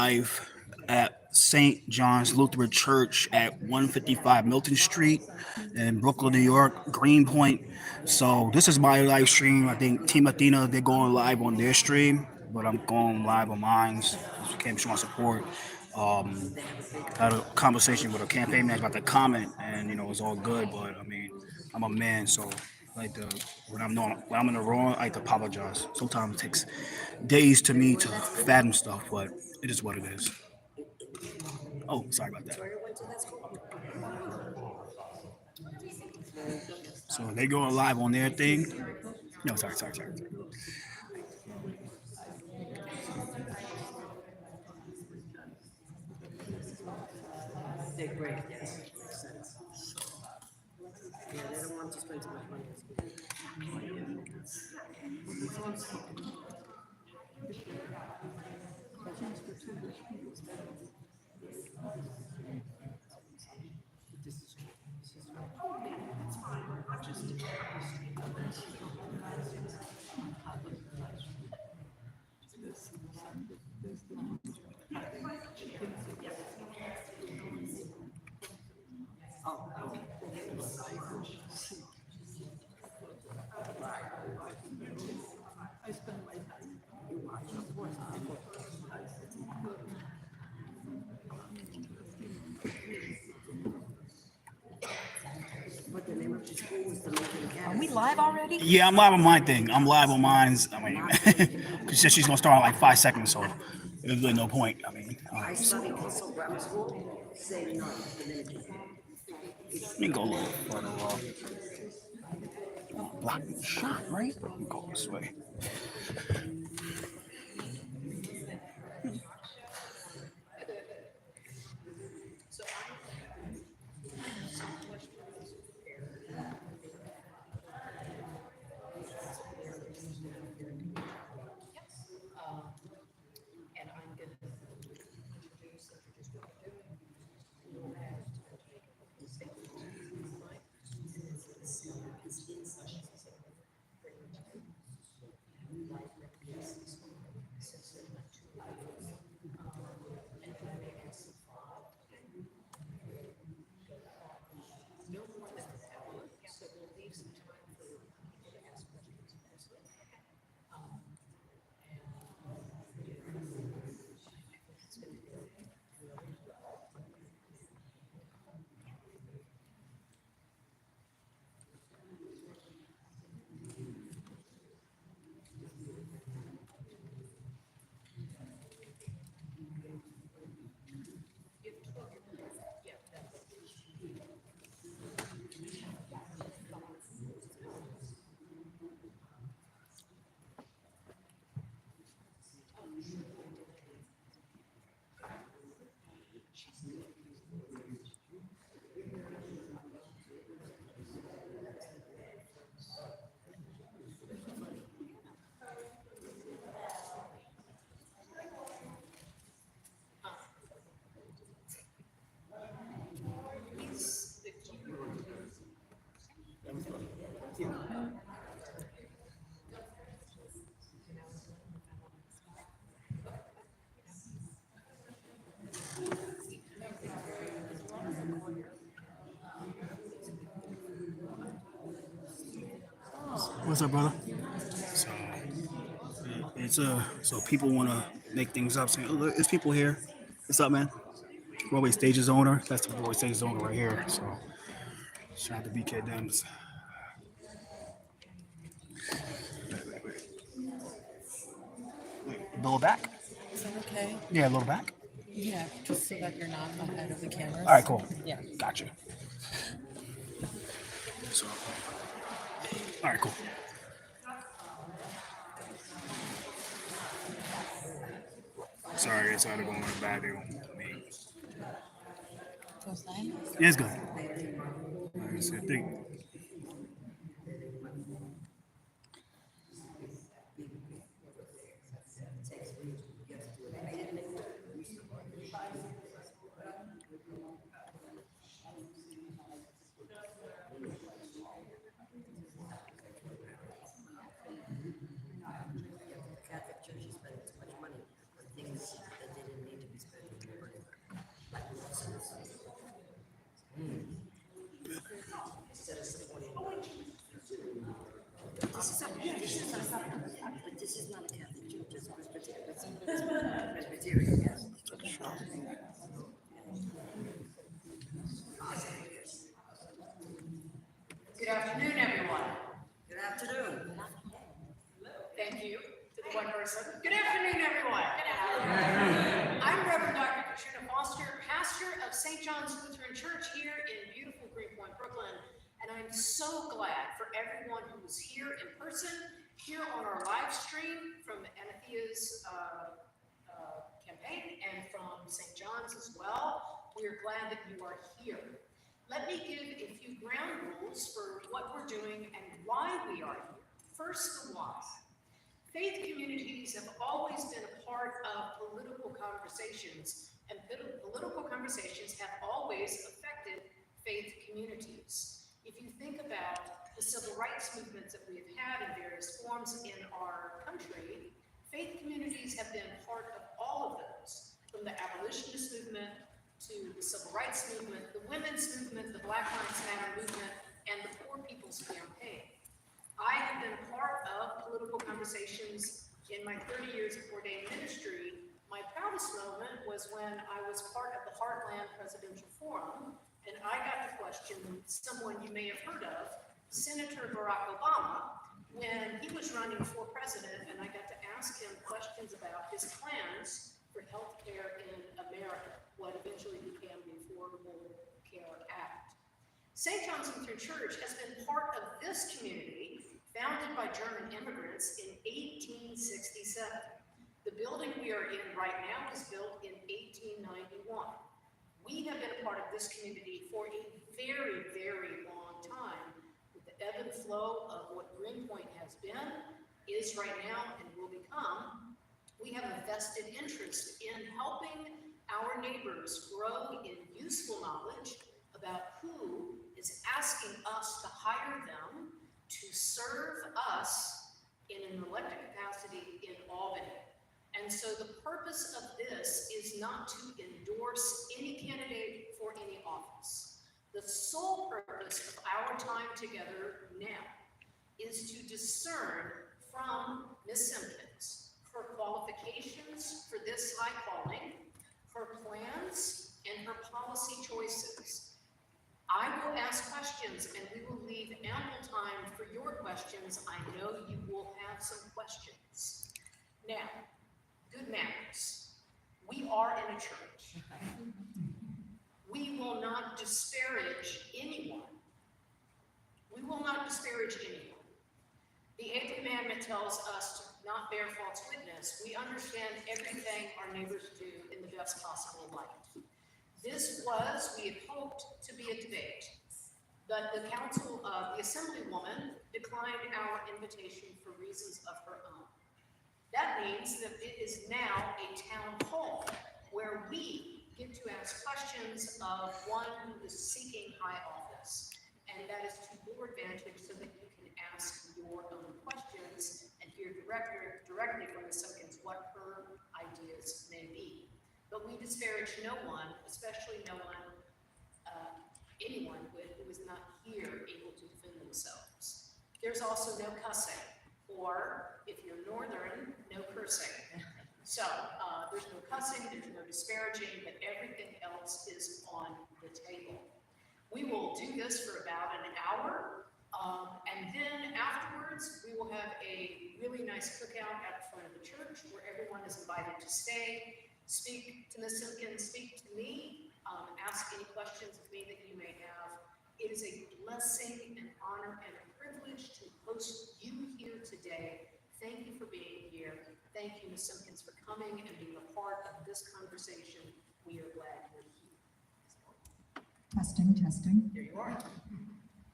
live at St. John's Lutheran Church at 155 Milton Street in Brooklyn, New York, Greenpoint. So this is my live stream. I think Team Athena, they're going live on their stream, but I'm going live on mine. Came showing support. Um, had a conversation with a campaign manager about the comment, and it's all good. But I mean, I'm a man, so like when I'm in the wrong, I like to apologize. Sometimes it takes days to me to fathom stuff, but it is what it is. Oh, sorry about that. So they going live on their thing. No, sorry. They're great, yes, makes sense. Yeah, they don't want to spend too much money on school. But the name of the school was the Milton Academy. Are we live already? Yeah, I'm live on my thing. I'm live on mine's. I mean, she said she's gonna start in like 5 seconds, so there's really no point. I mean, I studied Hustle Grammar School, same Dominican. let me go a little further off. Block shot, right? Let me go this way. What's up, brother? So so people want to make things up, saying, "Oh, look, there's people here." What's up, man? Broadway Stages owner. That's the Broadway Stages owner right here. So shout out to BK Dems. A little back? Is that okay? Yeah, a little back. Yeah, just so that you're not ahead of the cameras. All right, cool. Yeah. Gotcha. So, all right, cool. Sorry, it's out of going to bad deal. Goes live? Yeah, it's good. Like I said, think. Catholic churches spend too much money on things that they didn't need to be This is not a Catholic church, it's Presbyterian, yes. Good afternoon, everyone. Good afternoon. Thank you to the one person. Good afternoon, everyone. Good afternoon. I'm Reverend Dr. Katrina Foster, pastor of St. John's Lutheran Church here in beautiful Greenpoint, Brooklyn. And I'm so glad for everyone who's here in person, here on our live stream from Anathea's campaign and from St. John's as well. We are glad that you are here. Let me give a few ground rules for what we're doing and why we are here. First, the why. Faith communities have always been a part of political conversations, and political conversations have always affected faith communities. If you think about the civil rights movements that we've had in various forms in our country, faith communities have been part of all of those, from the abolitionist movement to the civil rights movement, the women's movement, the Black Lives Matter movement, and the Poor People's Campaign. I have been part of political conversations in my 30 years of ordained ministry. My proudest moment was when I was part of the Heartland Presidential Forum, and I got to question someone you may have heard of, Senator Barack Obama, when he was running for president, and I got to ask him questions about his plans for health care in America, what eventually became the Affordable Care Act. St. John's Lutheran Church has been part of this community, founded by German immigrants in 1867. The building we are in right now was built in 1891. We have been a part of this community for a very, very long time. With the ebb and flow of what Greenpoint has been, is right now, and will become, we have a vested interest in helping our neighbors grow in useful knowledge about who is asking us to hire them to serve us in an elected capacity in Albany. And so the purpose of this is not to endorse any candidate for any office. The sole purpose of our time together now is to discern from Ms. Simpkins her qualifications for this high calling, her plans, and her policy choices. I will ask questions, and we will leave ample time for your questions. I know you will have some questions. Now, good manners. We are in a church. We will not disparage anyone. We will not disparage anyone. The eighth commandment tells us to not bear false witness. We understand everything our neighbors do in the best possible light. This was, we had hoped, to be a debate, but the council, the assemblywoman declined our invitation for reasons of her own. That means that it is now a town hall where we get to ask questions of one who is seeking high office, and that is to your advantage so that you can ask your own questions and hear directly from Ms. Simpkins what her ideas may be. But we disparage no one, especially no one, anyone who is not here able to defend themselves. There's also no cussing, or if you're Northern, no cursing. So there's no cussing, there's no disparaging, but everything else is on the table. We will do this for about an hour, and then afterwards we will have a really nice cookout at the front of the church where everyone is invited to stay, speak to Ms. Simpkins, speak to me, ask any questions of me that you may have. It is a blessing, an honor, and a privilege to host you here today. Thank you for being here. Thank you, Ms. Simpkins, for coming and being a part of this conversation. We are glad you're here. Testing, testing. Here you are.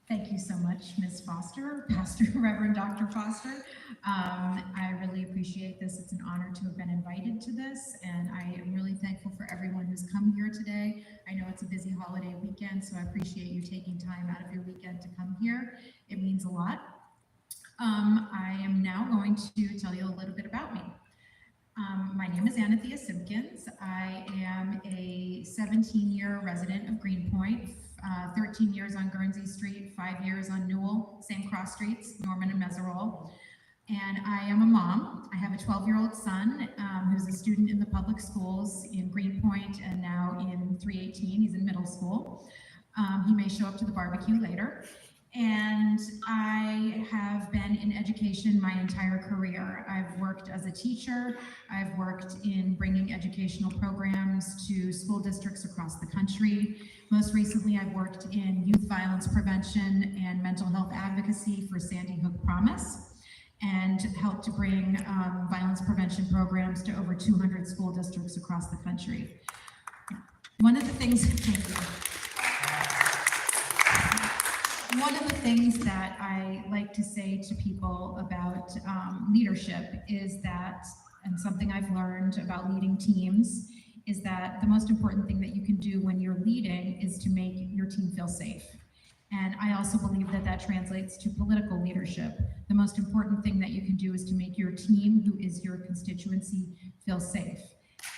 Thank you so much, Ms. Foster, Pastor Reverend Dr. Foster. I really appreciate this. It's an honor to have been invited to this, and I am really thankful for everyone who's come here today. I know it's a busy holiday weekend, so I appreciate you taking time out of your weekend to come here. It means a lot. I am now going to tell you a little bit about me. My name is Anathea Simpkins. I am a 17-year resident of Greenpoint, 13 years on Guernsey Street, 5 years on Newell, same cross streets, Norman and Meserole. And I am a mom. I have a 12-year-old son who's a student in the public schools in Greenpoint and now in 318. He's in middle school. He may show up to the barbecue later. And I have been in education my entire career. I've worked as a teacher. I've worked in bringing educational programs to school districts across the country. Most recently, I've worked in youth violence prevention and mental health advocacy for Sandy Hook Promise, and helped to bring violence prevention programs to over 200 school districts across the country. One of the things that I like to say to people about leadership is that, and something I've learned about leading teams, is that the most important thing that you can do when you're leading is to make your team feel safe. And I also believe that that translates to political leadership. The most important thing that you can do is to make your team, who is your constituency, feel safe.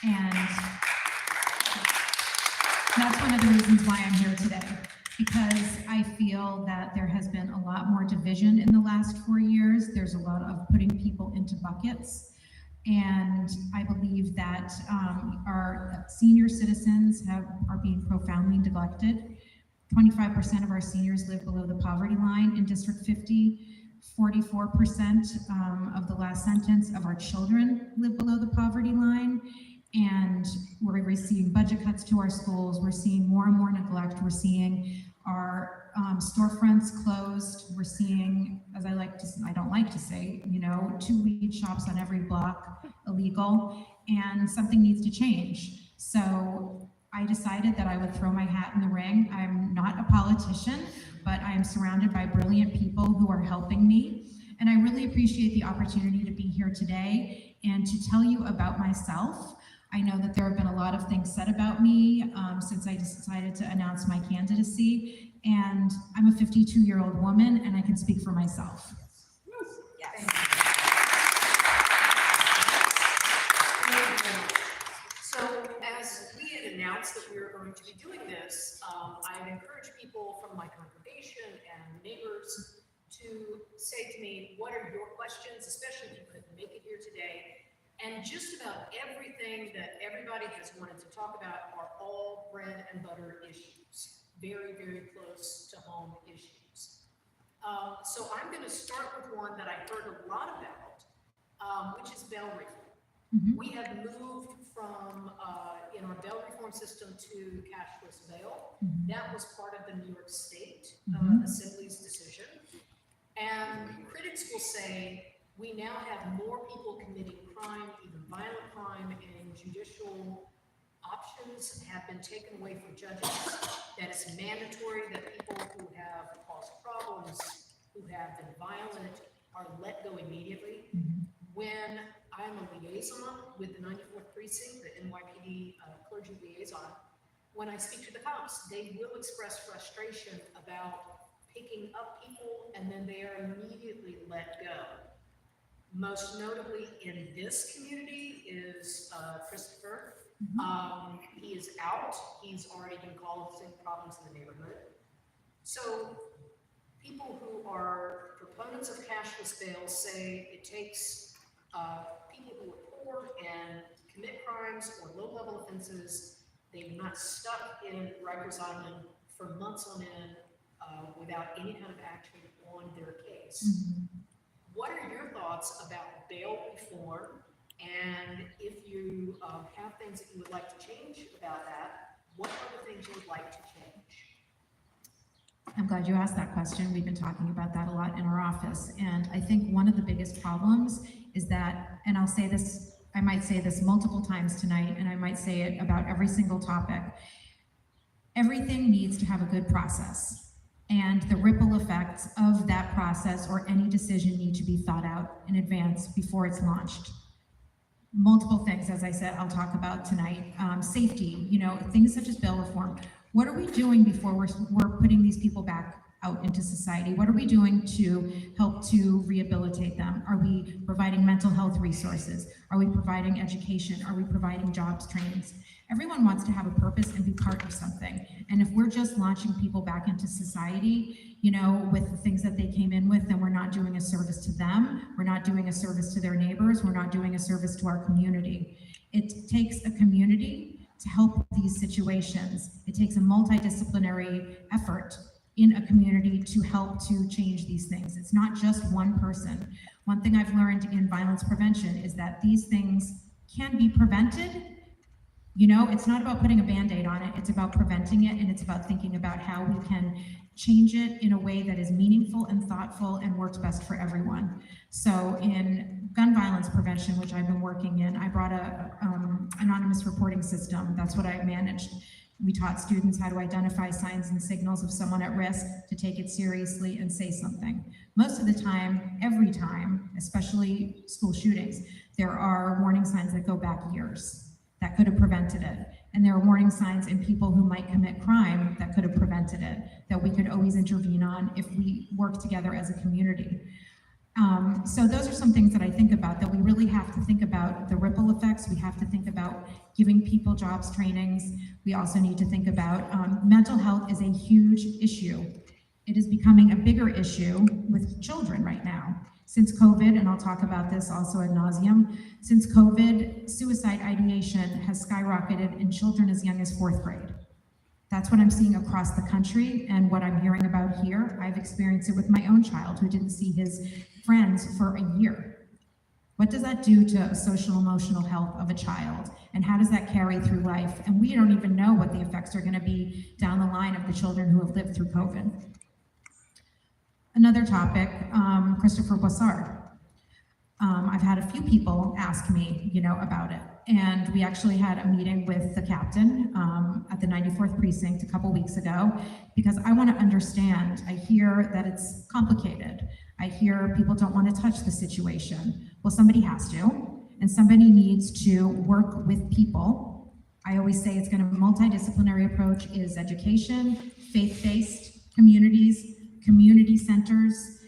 And that's one of the reasons why I'm here today, because I feel that there has been a lot more division in the last 4 years. There's a lot of putting people into buckets. And I believe that our senior citizens are being profoundly neglected. 25% of our seniors live below the poverty line in District 50. 44% of the last sentence of our children live below the poverty line. And we're receiving budget cuts to our schools. We're seeing more and more neglect. We're seeing our storefronts closed. We're seeing, as I don't like to say, 2 weed shops on every block illegal, and something needs to change. So I decided that I would throw my hat in the ring. I'm not a politician, but I am surrounded by brilliant people who are helping me. And I really appreciate the opportunity to be here today and to tell you about myself. I know that there have been a lot of things said about me since I decided to announce my candidacy. And I'm a 52-year-old woman, and I can speak for myself. Yes. So as we had announced that we were going to be doing this, I've encouraged people from my congregation and neighbors to say to me, what are your questions, especially if you couldn't make it here today. And just about everything that everybody has wanted to talk about are all bread and butter issues, very, very close to home issues. So I'm going to start with one that I heard a lot about, which is bail reform. Mm-hmm. We have moved from, in our bail reform system to cashless bail. Mm-hmm. That was part of the New York State Mm-hmm. Assembly's decision. And critics will say, we now have more people committing crime, even violent crime, and judicial options have been taken away from judges. That it's mandatory that people who have caused problems, who have been violent, are let go immediately. Mm-hmm. When I'm a liaison with the 94th Precinct, the NYPD clergy liaison, when I speak to the cops, they will express frustration about picking up people and then they are immediately let go. Most notably in this community is Christopher. He is out. He's already been causing problems in the neighborhood. So people who are proponents of cashless bail say it takes people who are poor and commit crimes or low-level offenses. They're not stuck in Rikers Island for months on end without any kind of action on their case. Mm-hmm. What are your thoughts about bail reform? And if you have things that you would like to change about that, what are the things you would like to change? I'm glad you asked that question. We've been talking about that a lot in our office. And I think one of the biggest problems is that, and I'll say this, I might say this multiple times tonight, and I might say it about every single topic. Everything needs to have a good process. And the ripple effects of that process or any decision need to be thought out in advance before it's launched. Multiple things, as I said, I'll talk about tonight. Safety, things such as bail reform. What are we doing before we're putting these people back out into society? What are we doing to help to rehabilitate them? Are we providing mental health resources? Are we providing education? Are we providing jobs trainings? Everyone wants to have a purpose and be part of something. And if we're just launching people back into society, you know, with the things that they came in with, then we're not doing a service to them. We're not doing a service to their neighbors. We're not doing a service to our community. It takes a community to help these situations. It takes a multidisciplinary effort in a community to help to change these things. It's not just one person. One thing I've learned in violence prevention is that these things can be prevented. You know, it's not about putting a Band-Aid on it, it's about preventing it, and it's about thinking about how we can change it in a way that is meaningful and thoughtful and works best for everyone. So in gun violence prevention, which I've been working in, I brought a anonymous reporting system. That's what I managed. We taught students how to identify signs and signals of someone at risk, to take it seriously and say something. Most of the time, every time, especially school shootings, there are warning signs that go back years that could have prevented it. And there are warning signs in people who might commit crime that could have prevented it, that we could always intervene on if we work together as a community. So those are some things that I think about, that we really have to think about the ripple effects. We have to think about giving people jobs trainings. We also need to think about mental health is a huge issue. It is becoming a bigger issue with children right now. Since COVID, and I'll talk about this also ad nauseum, since COVID, suicide ideation has skyrocketed in children as young as 4th grade. That's what I'm seeing across the country and what I'm hearing about here. I've experienced it with my own child who didn't see his friends for a year. What does that do to social emotional health of a child? And how does that carry through life? And we don't even know what the effects are going to be down the line of the children who have lived through COVID. Another topic, Christopher Boissard. I've had a few people ask me, you know, about it. And we actually had a meeting with the captain at the 94th precinct a couple weeks ago, because I want to understand. I hear that it's complicated. I hear people don't want to touch the situation. Well, somebody has to, and somebody needs to work with people. I always say it's going to multidisciplinary approach is education, faith-based communities, community centers,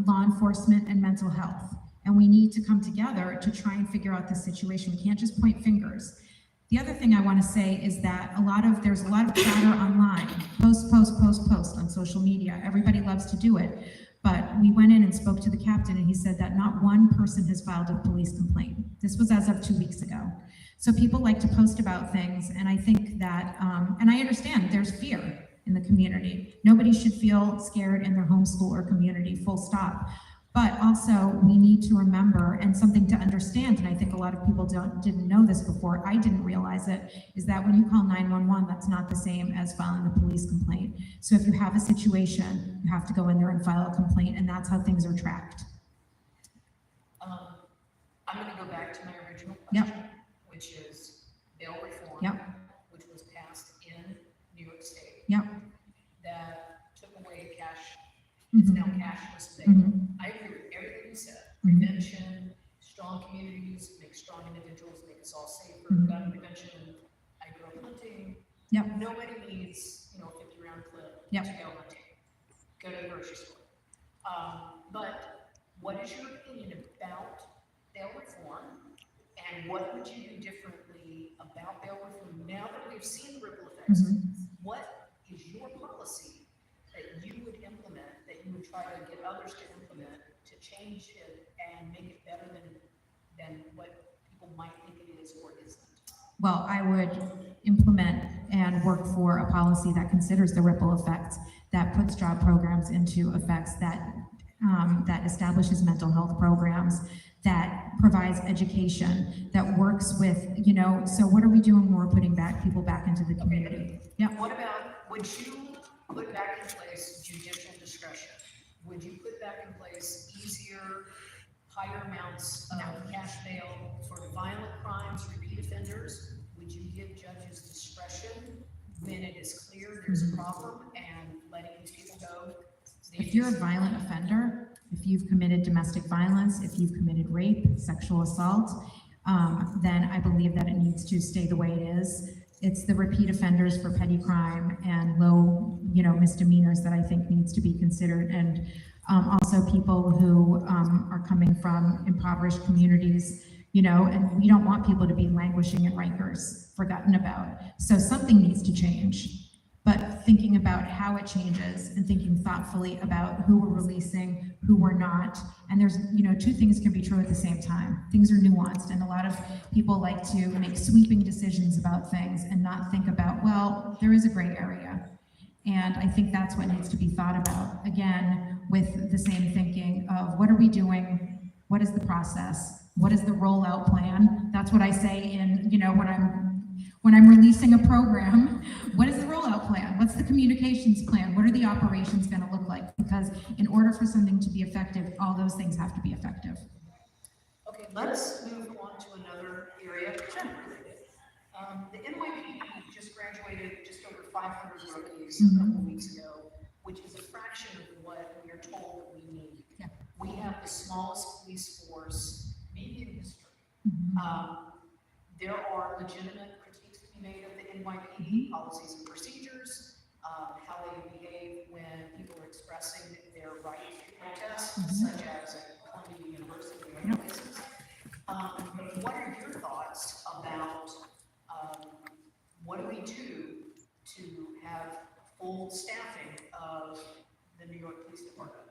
law enforcement, and mental health. And we need to come together to try and figure out this situation. We can't just point fingers. The other thing I want to say is that there's a lot of chatter online, post on social media. Everybody loves to do it. But we went in and spoke to the captain, and he said that not one person has filed a police complaint. This was as of 2 weeks ago. So people like to post about things, and I think that, and I understand there's fear in the community. Nobody should feel scared in their homeschool or community, full stop. But also we need to remember, and something to understand, and I think a lot of people didn't know this before, I didn't realize it, is that when you call 911, that's not the same as filing a police complaint. So if you have a situation, you have to go in there and file a complaint, and that's how things are tracked. I'm going to go back to my original Yep. question, which is bail reform, Yep. which was passed in New York State. Yep. That took away cash. It's Mhm. now cashless bail. Mhm. I agree with everything you said. Mhm. Prevention, strong communities, make strong individuals, make us all safer. Mhm. Gun prevention. I grew up hunting. Yep. Nobody needs, a 50-round clip Yep. to go hunting. Go to the grocery store. But what is your opinion about bail reform? And what would you do differently about bail reform now that we've seen the ripple effects? Mhm. What is your policy that you would implement, that you would try to get others to implement to change it and make it better than what people might think it is or isn't? Well, I would implement and work for a policy that considers the ripple effects, that puts job programs into effects, that establishes mental health programs, that provides education, that works with, so what are we doing when we're putting people back into the community? Yeah. What about, would you put back in place judicial discretion? Would you put back in place easier, higher amounts of cash bail for violent crimes, repeat offenders? Would you give judges discretion when it is clear there's a problem and letting these people go? If you're a violent offender, if you've committed domestic violence, if you've committed rape, sexual assault, then I believe that it needs to stay the way it is. It's the repeat offenders for petty crime and low, misdemeanors that I think needs to be considered. And also people who are coming from impoverished communities, and we don't want people to be languishing in Rikers, forgotten about. So something needs to change. But thinking about how it changes and thinking thoughtfully about who we're releasing, who we're not. And there's, two things can be true at the same time. Things are nuanced, and a lot of people like to make sweeping decisions about things and not think about, well, there is a gray area. And I think that's what needs to be thought about, again, with the same thinking of what are we doing? What is the process? What is the rollout plan? That's what I say in, when I'm releasing a program, what is the rollout plan? What's the communications plan? What are the operations going to look like? Because in order for something to be effective, all those things have to be effective. Okay, let's move on to another area. The NYPD just graduated just over 500 rookies a couple weeks ago, which is a fraction of what we are told that we need. Yeah. We have the smallest police force maybe in history. There are legitimate critiques to be made of the NYPD policies and procedures, how they behave when people are expressing their right to protest, such as at Columbia University or other places. But what are your thoughts about what do we do to have full staffing of the New York Police Department?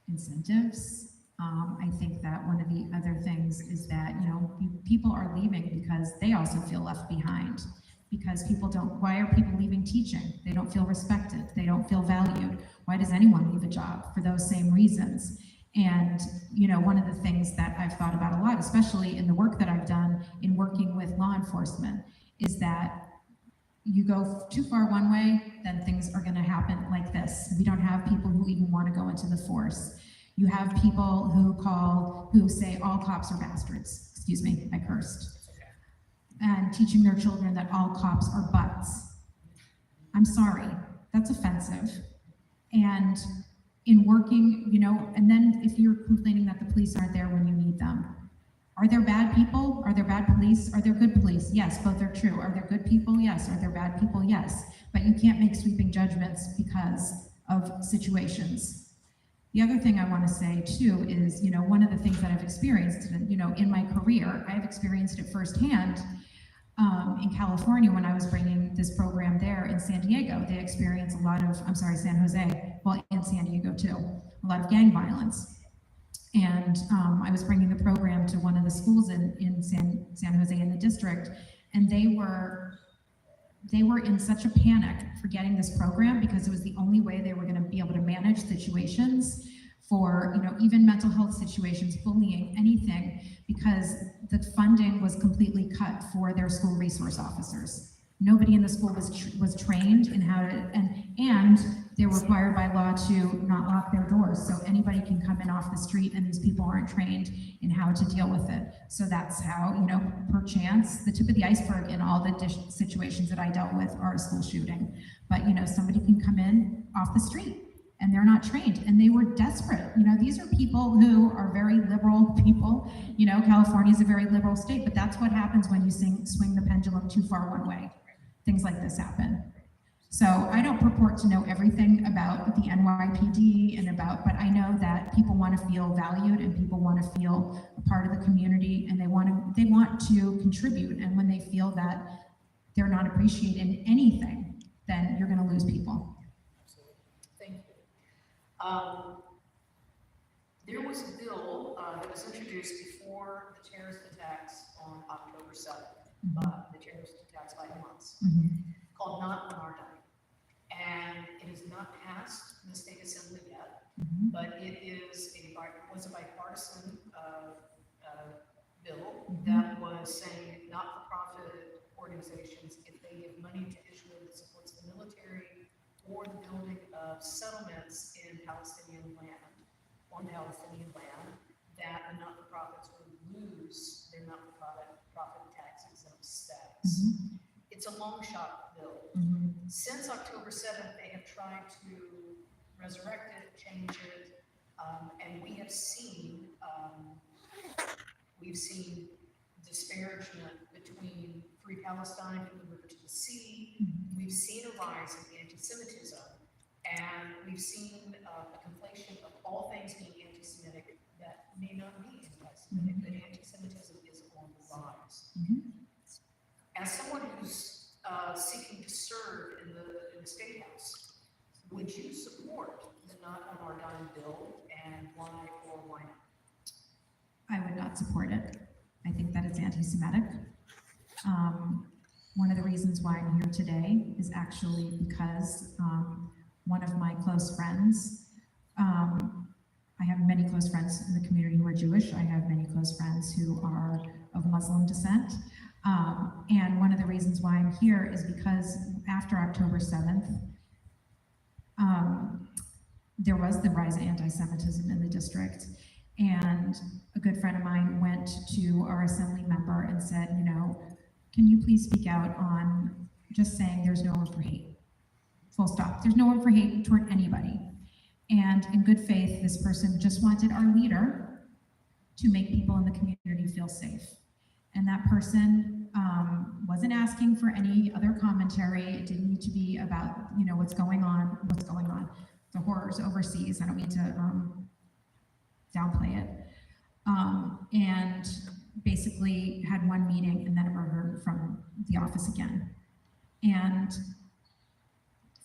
Incentives. I think that one of the other things is that, people are leaving because they also feel left behind. Because why are people leaving teaching? They don't feel respected. They don't feel valued. Why does anyone leave a job? For those same reasons. And, one of the things that I've thought about a lot, especially in the work that I've done in working with law enforcement, is that you go too far one way, then things are going to happen like this. We don't have people who even want to go into the force. You have people who say all cops are bastards. Excuse me, I cursed. And teaching their children that all cops are butts. I'm sorry, that's offensive. And in working, and then if you're complaining that the police aren't there when you need them, are there bad people? Are there bad police? Are there good police? Yes, both are true. Are there good people? Yes. Are there bad people? Yes. But you can't make sweeping judgments because of situations. The other thing I want to say too is, one of the things that I've experienced, in my career, I've experienced it firsthand in California when I was bringing this program there in San Diego. They experienced San Jose, well, in San Diego too, a lot of gang violence. And I was bringing the program to one of the schools in San Jose in the district, and they were in such a panic for getting this program because it was the only way they were going to be able to manage situations for, even mental health situations, bullying, anything, because the funding was completely cut for their school resource officers. Nobody in the school was trained in how to, and they're required by law to not lock their doors. So anybody can come in off the street and these people aren't trained in how to deal with it. So that's how, perchance, the tip of the iceberg in all the situations that I dealt with are a school shooting. But, somebody can come in off the street and they're not trained and they were desperate. These are people who are very liberal people. California is a very liberal state, but that's what happens when you swing the pendulum too far one way. Things like this happen. So I don't purport to know everything about the NYPD but I know that people want to feel valued and people want to feel a part of the community and they want to contribute. And when they feel that they're not appreciated in anything, then you're going to lose people. Thank you. There was a bill that was introduced before the terrorist attacks on October 7th, the terrorist attacks by Hamas, called Not On Our Dime. And it has not passed the state assembly yet, but it was a bipartisan bill that was saying not-for-profit organizations, if they give money to Israel that supports the military or the building of settlements in Palestinian land, on Palestinian land, that the not-for-profits would lose their not-for-profit tax exempt status. It's a long shot bill. Since October 7th, they have tried to resurrect it, change it, and we have seen disparagement between Free Palestine from the river to the sea. We've seen a rise in anti-Semitism, and we've seen a conflation of all things being anti-Semitic that may not be anti-Semitic. that anti-Semitism is on the rise. As someone who's seeking to serve in the State House, would you support the Not on Our Dime bill, and why or why not? I would not support it. I think that it's anti-Semitic. One of the reasons why I'm here today is actually because one of my close friends, I have many close friends in the community who are Jewish. I have many close friends who are of Muslim descent. And one of the reasons why I'm here is because after October 7th, there was the rise of anti-Semitism in the district. And a good friend of mine went to our assembly member and said, you know, can you please speak out on just saying there's no room for hate? Full stop. There's no room for hate toward anybody. And in good faith, this person just wanted our leader to make people in the community feel safe. And that person wasn't asking for any other commentary. It didn't need to be about, you know, what's going on, the horrors overseas. I don't mean to downplay it. And basically had one meeting and then never heard from the office again. And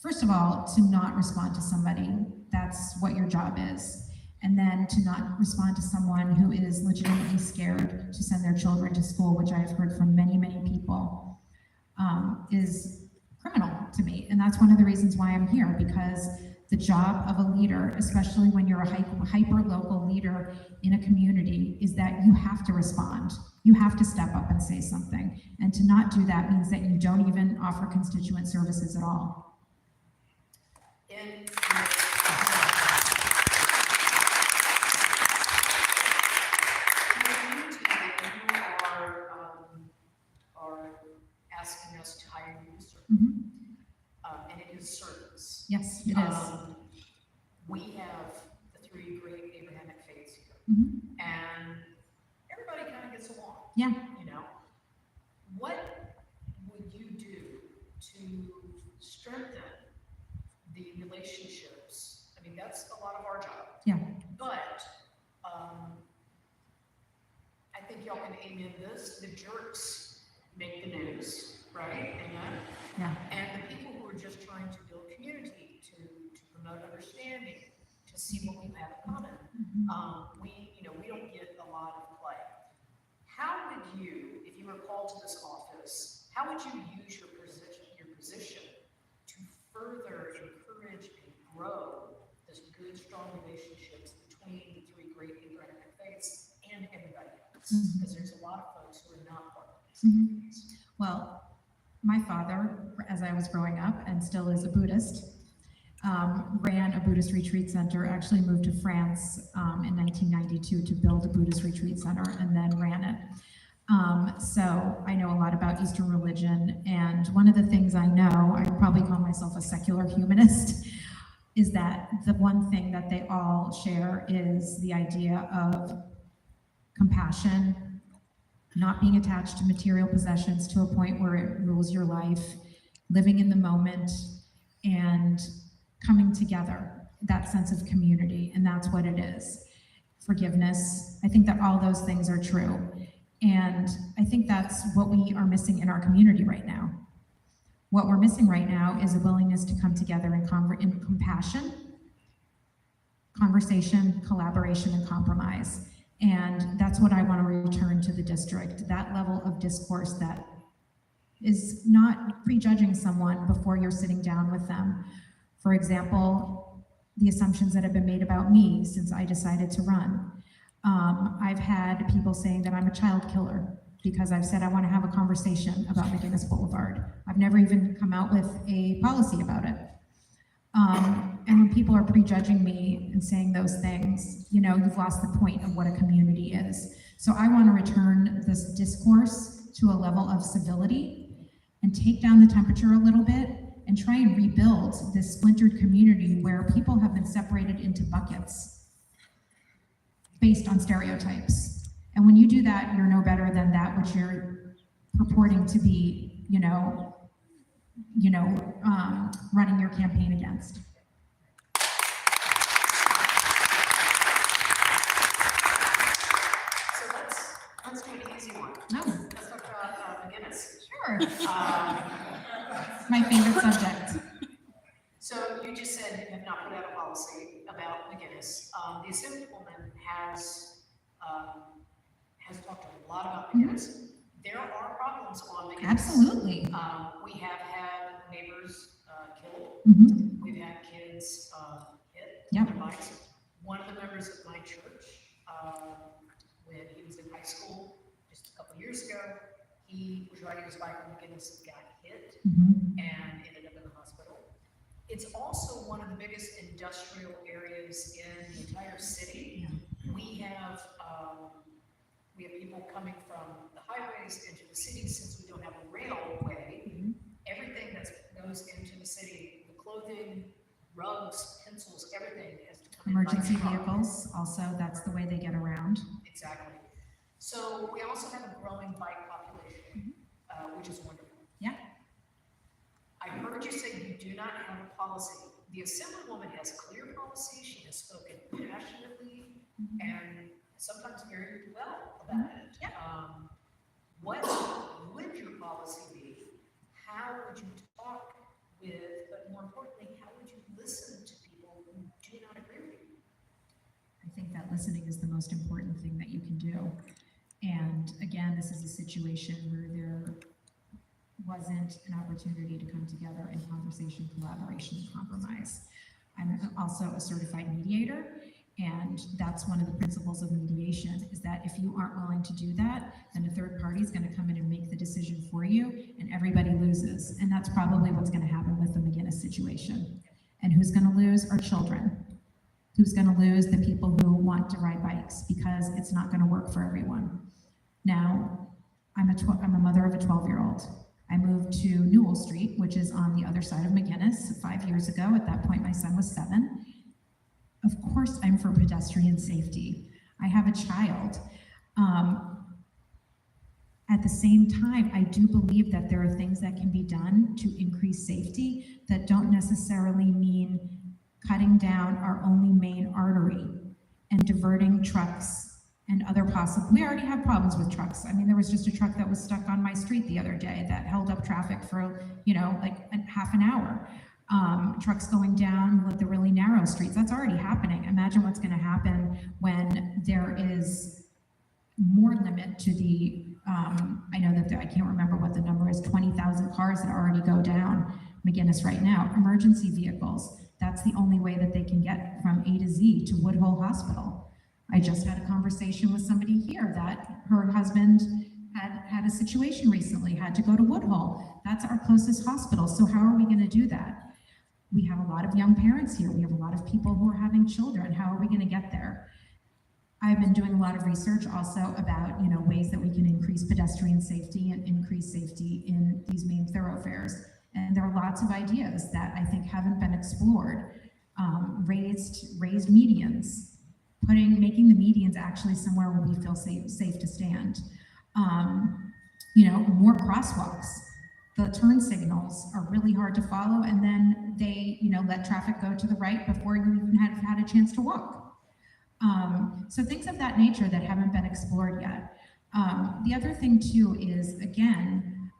first of all, to not respond to somebody, that's what your job is. And then to not respond to someone who is legitimately scared to send their children to school, which I have heard from many, many people, is criminal to me. And that's one of the reasons why I'm here, because the job of a leader, especially when you're a hyper-local leader in a community, is that you have to respond. You have to step up and say something. And to not do that means that you don't even offer constituent services at all. And are asking us to hire you to serve. And it is service. Yes, it is. We have the three great Abrahamic faiths here, and everybody kind of gets along. Yeah. You know, what would you do to strengthen the relationships? I mean, that's a lot of our job. Yeah. But I think y'all can amen this. The jerks make the news, right? Amen. Yeah. And the people who are just trying to build community, to promote understanding, to see what we have in common, we don't get a lot of play. How would you, if you were called to this office, how would you use your position to further encourage and grow this good, strong relationships between the three great Abrahamic faiths and everybody else? Because there's a lot of folks who are not part of this. Well, my father, as I was growing up and still is a Buddhist, ran a Buddhist retreat center, actually moved to France in 1992 to build a Buddhist retreat center and then ran it. So I know a lot about Eastern religion, and one of the things I know, I probably call myself a secular humanist, is that the one thing that they all share is the idea of compassion, not being attached to material possessions to a point where it rules your life, living in the moment, and coming together, that sense of community, and that's what it is. Forgiveness, I think that all those things are true. And I think that's what we are missing in our community right now. What we're missing right now is a willingness to come together in compassion, conversation, collaboration, and compromise. And that's what I want to return to the district, that level of discourse that is not prejudging someone before you're sitting down with them. For example, the assumptions that have been made about me since I decided to run. I've had people saying that I'm a child killer because I've said I want to have a conversation about McGinnis Boulevard. I've never even come out with a policy about it. And when people are prejudging me and saying those things, you know, you've lost the point of what a community is. So I want to return this discourse to a level of civility and take down the temperature a little bit and try and rebuild this splintered community where people have been separated into buckets based on stereotypes. And when you do that, you're no better than that which you're purporting to be, running your campaign against. So let's do an easy one. No, Let's talk about McGinnis. sure. Um, It's my favorite subject. So you just said you have not put out a policy about McGinnis. The Assemblywoman has talked a lot about McGinnis. There are problems on McGinnis. Absolutely. We have had neighbors killed. Mhm. We've had kids hit Yep. on their bikes. One of the members of my church, when he was in high school just a couple years ago, he was riding his bike on McGinnis and got hit Mhm. and ended up in the hospital. It's also one of the biggest industrial areas in the entire city. We have people coming from the highways into the city since we don't have a railway. Everything that goes into the city, the clothing, rugs, pencils, everything has to come in by Emergency truck. vehicles, also, that's the way they get around. Exactly. So we also have a growing bike population, which is wonderful. Yeah. I heard you say you do not have a policy. The Assemblywoman has clear policy. She has spoken passionately and sometimes very well about it. Yeah. What would your policy be? How would you talk with, but more importantly, how would you listen to people who do not agree with you? I think that listening is the most important thing that you can do. And again, this is a situation where there wasn't an opportunity to come together in conversation, collaboration, and compromise. I'm also a certified mediator, and that's one of the principles of mediation, is that if you aren't willing to do that, then a third party is going to come in and make the decision for you, and everybody loses. And that's probably what's going to happen with the McGinnis situation. And who's going to lose? Our children. Who's going to lose? The people who want to ride bikes, because it's not going to work for everyone. Now, I'm a mother of a 12-year-old. I moved to Newell Street, which is on the other side of McGinnis, 5 years ago. At that point, my son was 7. Of course, I'm for pedestrian safety. I have a child. At the same time, I do believe that there are things that can be done to increase safety that don't necessarily mean cutting down our only main artery and diverting trucks and other possible. We already have problems with trucks. I mean, there was just a truck that was stuck on my street the other day that held up traffic for, like half an hour. Trucks going down with the really narrow streets, that's already happening. Imagine what's gonna happen when there is more limit to the, I know that I can't remember what the number is, 20,000 cars that already go down McGinnis right now. Emergency vehicles, that's the only way that they can get from A to Z to Woodhull Hospital. I just had a conversation with somebody here that her husband had a situation recently, had to go to Woodhull. That's our closest hospital. So how are we going to do that? We have a lot of young parents here. We have a lot of people who are having children. How are we going to get there? I've been doing a lot of research also about, ways that we can increase pedestrian safety and increase safety in these main thoroughfares. And there are lots of ideas that I think haven't been explored. Raised medians, making the medians actually somewhere where we feel safe to stand. More crosswalks. The turn signals are really hard to follow, and then they, let traffic go to the right before you even had a chance to walk. So things of that nature that haven't been explored yet. The other thing too is, again,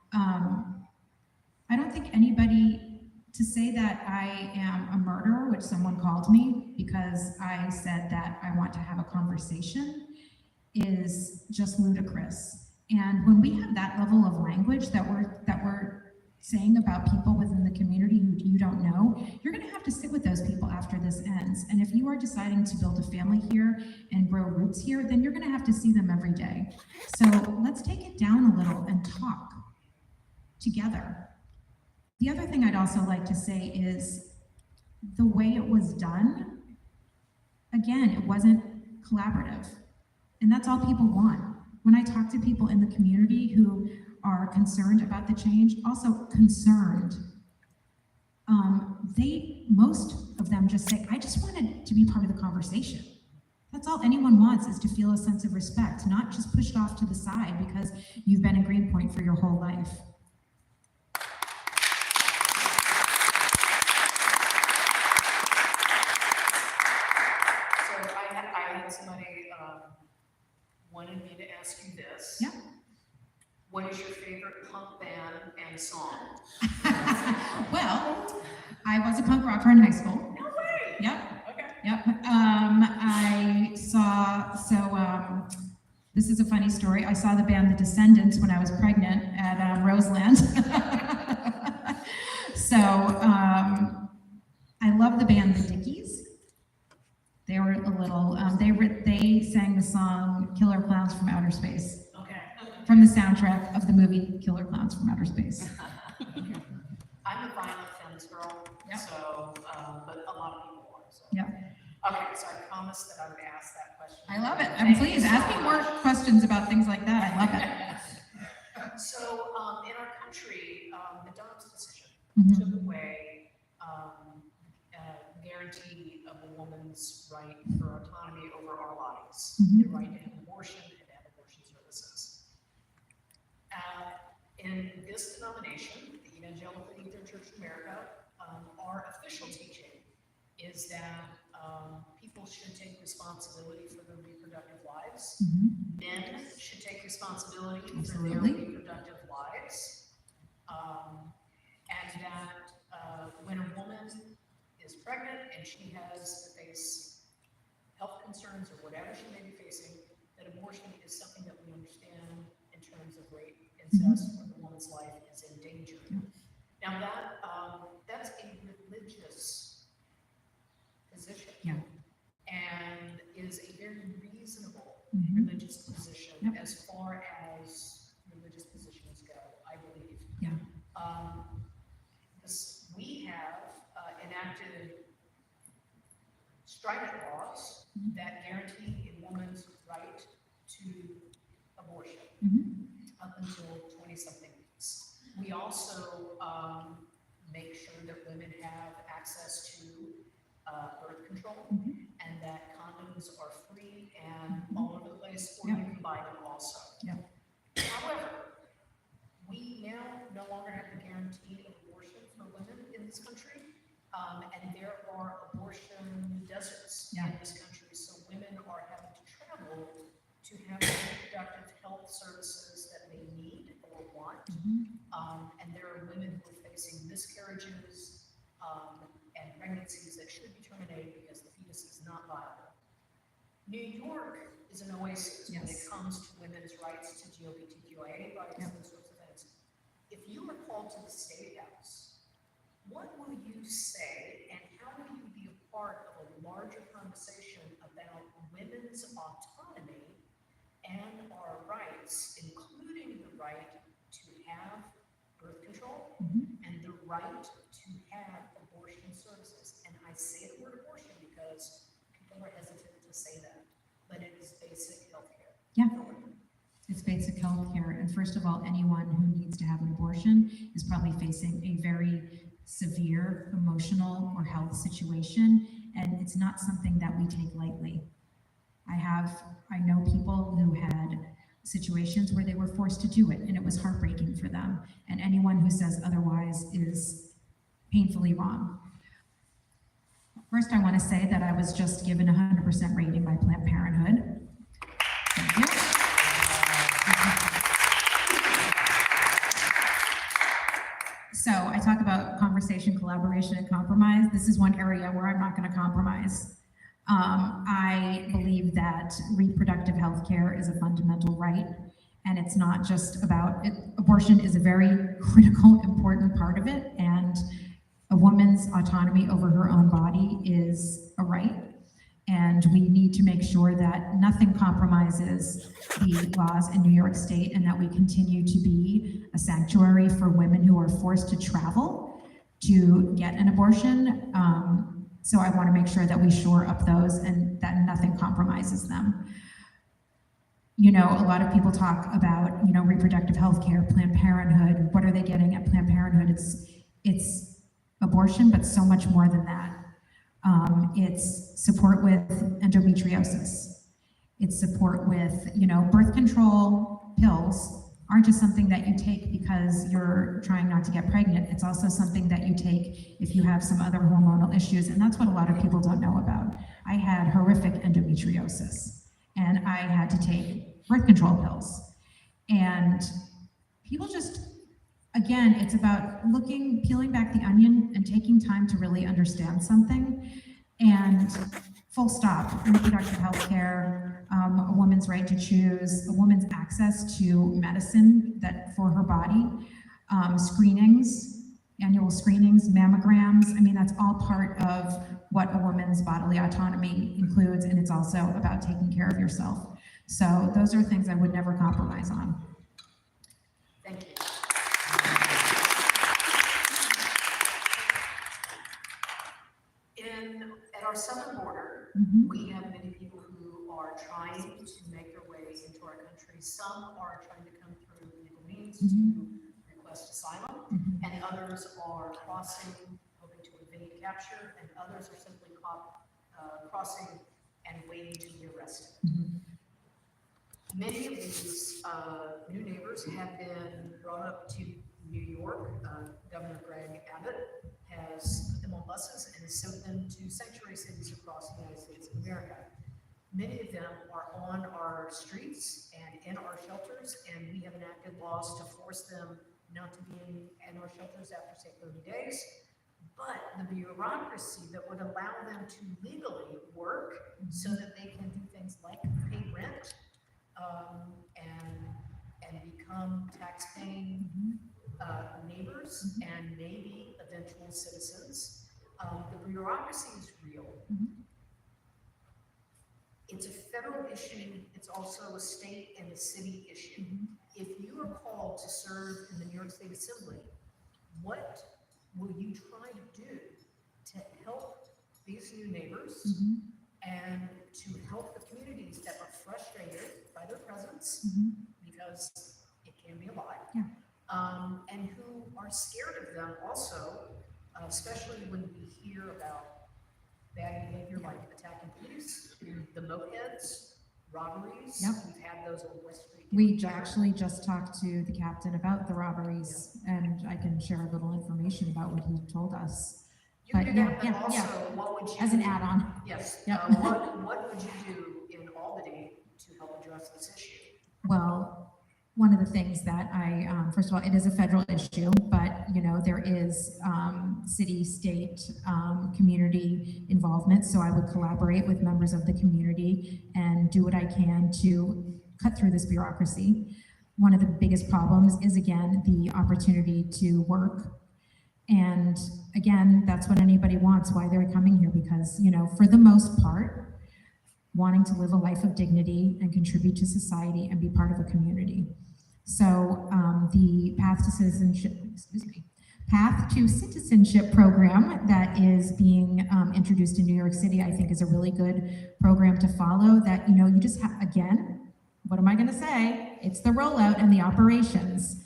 I don't think anybody, to say that I am a murderer, which someone called me because I said that I want to have a conversation, is just ludicrous. And when we have that level of language that we're saying about people within the community who you don't know, you're going to have to sit with those people after this ends. And if you are deciding to build a family here and grow roots here, then you're going to have to see them every day. So let's take it down a little and talk together. The other thing I'd also like to say is the way it was done, again, it wasn't collaborative. And that's all people want. When I talk to people in the community who are concerned about the change, also concerned, most of them just say, I just wanted to be part of the conversation. That's all anyone wants, is to feel a sense of respect, not just pushed off to the side because you've been in Greenpoint for your whole life. So I had somebody wanted me to ask you this. band song? Well, I was a punk rocker in high school. No way. Yep, Okay. yep. This is a funny story. I saw the band The Descendants when I was pregnant at Roseland. So I love the band The Dickies. They were a little, they sang the song Killer Clowns from Outer Space Okay. from the soundtrack of the movie Killer Clowns from Outer Space. I'm a violent femmes girl, Yep. so, but a lot of people are, so. Yep. Okay, so I promised that I would ask that question. I love it. Thank Please you so ask me more much. questions about things like that. I love it. So, in our country, the Dobbs decision Mhm. took away, guarantee of a woman's right for autonomy over our bodies, Mhm. the right to have abortion and to have abortion services. In this denomination, the Evangelical Lutheran Church of America, our official teaching is that people should take responsibility for their reproductive lives. Mhm. Men should take responsibility for their Absolutely. reproductive lives. And that when a woman is pregnant and she has to face health concerns or whatever she may be facing, that abortion is something that we understand in terms of rape, incest, when the woman's life is in danger. Now that's a religious position. Yeah. And is a very reasonable Mhm. religious position Yep. as far as religious positions go, I believe. Yeah. We have enacted strident laws that guarantee a woman's right to abortion Mhm. up until 20-something weeks. We also make sure that women have access to birth control Mhm. and that condoms are free and all over the place, or Yeah. you can buy them also. Yeah. However, we now no longer have the guarantee of abortion for women in this country, and there are abortion deserts Yeah. in this country, so women are having to travel to have the reproductive health services that they need or want. Mhm. And there are women who are facing miscarriages and pregnancies that should be terminated because the fetus is not viable. New York is an oasis when it Yes. comes to women's rights to LGBTQIA rights Yep. and those sorts of things. If you are called to the State House, what will you say and how will you be a part of a larger conversation about women's autonomy and our rights, including the right to have birth control Mhm. and the right to have abortion services? And I say the word abortion because people are hesitant to say that, but it is basic health care. Yeah. It's basic health care. And first of all, anyone who needs to have an abortion is probably facing a very severe emotional or health situation. And it's not something that we take lightly. I know people who had situations where they were forced to do it and it was heartbreaking for them. And anyone who says otherwise is painfully wrong. First, I want to say that I was just given a 100% rating by Planned Parenthood. Thank you. So I talk about conversation, collaboration, and compromise. This is one area where I'm not going to compromise. I believe that reproductive health care is a fundamental right, and it's not just about it. Abortion is a very critical, important part of it, and a woman's autonomy over her own body is a right. And we need to make sure that nothing compromises the laws in New York State and that we continue to be a sanctuary for women who are forced to travel to get an abortion. So I want to make sure that we shore up those and that nothing compromises them. You know, a lot of people talk about, you know, reproductive health care, Planned Parenthood. What are they getting at Planned Parenthood? It's abortion, but so much more than that. It's support with endometriosis. It's support with, you know, birth control pills aren't just something that you take because you're trying not to get pregnant. It's also something that you take if you have some other hormonal issues, and that's what a lot of people don't know about. I had horrific endometriosis, and I had to take birth control pills. And people just again, it's about peeling back the onion and taking time to really understand something. And full stop, reproductive health care, a woman's right to choose, a woman's access to medicine that for her body, screenings, annual screenings, mammograms. I mean, that's all part of what a woman's bodily autonomy includes, and it's also about taking care of yourself. So those are things I would never compromise on. Thank you. At our southern border, we have many people who are trying to make their way into our country. Some are trying to come through legal means to request asylum, and others are crossing, hoping to evade capture, and others are simply crossing and waiting to be arrested. Many of these new neighbors have been brought up to New York. Governor Greg Abbott has put them on buses and has sent them to sanctuary cities across the United States of America. Many of them are on our streets and in our shelters, and we have enacted laws to force them not to be in our shelters after, say, 30 days. But the bureaucracy that would allow them to legally work so that they can do things like pay rent, and become tax-paying neighbors and maybe eventual citizens. The bureaucracy is real. It's a federal issue. It's also a state and a city issue. If you are called to serve in the New York State Assembly, what will you try to do to help these new neighbors and to help the communities that are frustrated by their presence, because it can be a lot, and who are scared of them also, especially when we hear about bad behavior like attacking police, the mopeds, robberies. We've had those on West Street. We actually just talked to the captain about the robberies, and I can share a little information about what he told us. You can do that, but also, what would you as an do? add-on. Yes. Yep. What would you do in Albany to help address this issue? Well, one of the things that first of all, it is a federal issue, but there is city, state, community involvement. So I would collaborate with members of the community and do what I can to cut through this bureaucracy. One of the biggest problems is, again, the opportunity to work. And again, that's what anybody wants, why they're coming here, because, for the most part, wanting to live a life of dignity and contribute to society and be part of a community. So the Path to Citizenship program that is being introduced in New York City, I think is a really good program to follow. That, you just have, again, what am I going to say? It's the rollout and the operations.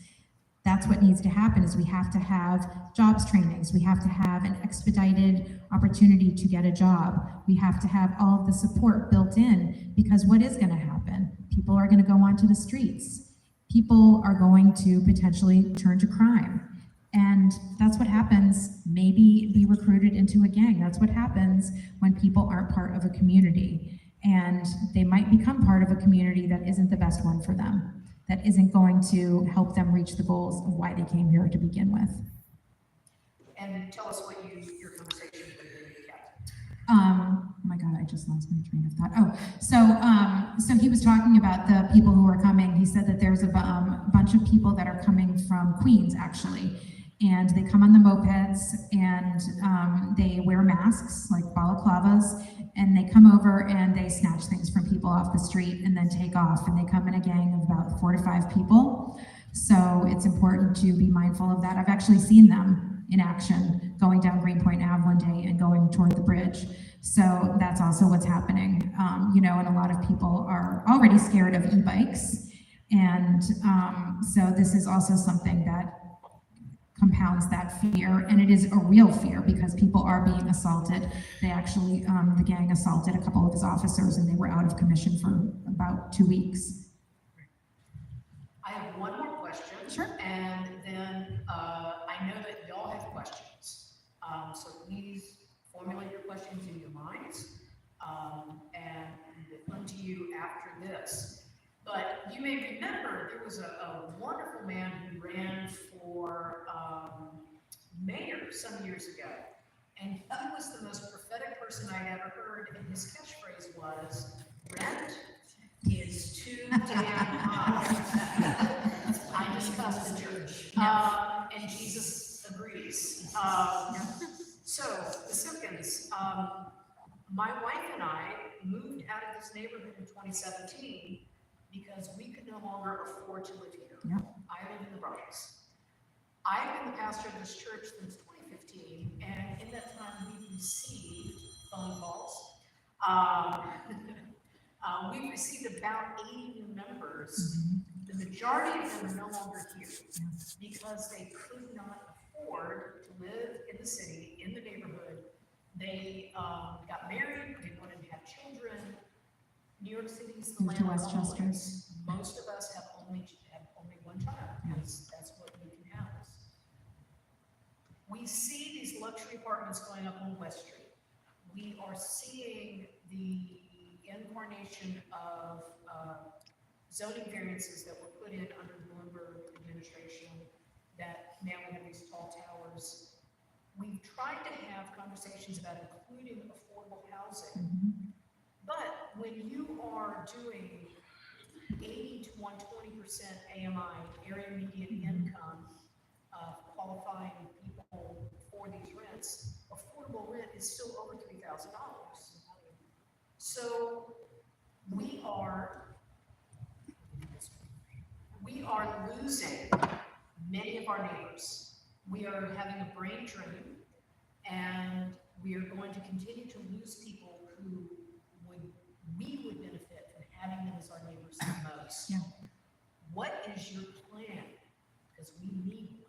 That's what needs to happen, is we have to have jobs trainings. We have to have an expedited opportunity to get a job. We have to have all of the support built in, because what is going to happen? People are going to go onto the streets. People are going to potentially turn to crime. And that's what happens, maybe be recruited into a gang. That's what happens when people aren't part of a community. And they might become part of a community that isn't the best one for them, that isn't going to help them reach the goals of why they came here to begin with. And tell us what your conversation with the captain. Oh my God, I just lost my train of thought. So he was talking about the people who are coming. He said that there's a bunch of people that are coming from Queens, actually. And they come on the mopeds, and they wear masks, like balaclavas, and they come over and they snatch things from people off the street and then take off. And they come in a gang of about 4 to 5 people. So it's important to be mindful of that. I've actually seen them in action going down Greenpoint Ave one day and going toward the bridge. So that's also what's happening. And a lot of people are already scared of e-bikes. And so this is also something that compounds that fear, and it is a real fear, because people are being assaulted. They actually, the gang assaulted a couple of his officers, and they were out of commission for about 2 weeks. I have one more question. Sure. And then I know that y'all have questions. So please formulate your questions in your minds, and we'll come to you after this. But you may remember there was a wonderful man who ran for mayor some years ago. And he was the most prophetic person I'd ever heard. And his catchphrase was, rent is too damn high. I discussed the church. And Jesus agrees. So the Simpkins, my wife and I moved out of this neighborhood in 2017 because we could no longer afford to live here. Yep. I live in the Bronx. I've been the pastor of this church since 2015, and in that time we've received phone calls. We've received about 80 new members. The majority of them are no longer here because they could not afford to live in the city, in the neighborhood. They got married, they wanted to have children. New York City's the Moved to land of Westchester. always. Most of us have only one child, because that's what we can house. We see these luxury apartments going up on West Street. We are seeing the incarnation of zoning variances that were put in under the Bloomberg administration, that now we have these tall towers. We've tried to have conversations about including affordable housing, but when you are doing 80 to 120% AMI, area median income, qualifying people for these rents, affordable rent is still over $3,000. So we are losing many of our neighbors. We are having a brain drain, and we are going to continue to lose people who we would benefit from having them as our neighbors the most. Yeah. What is your plan? Because we need one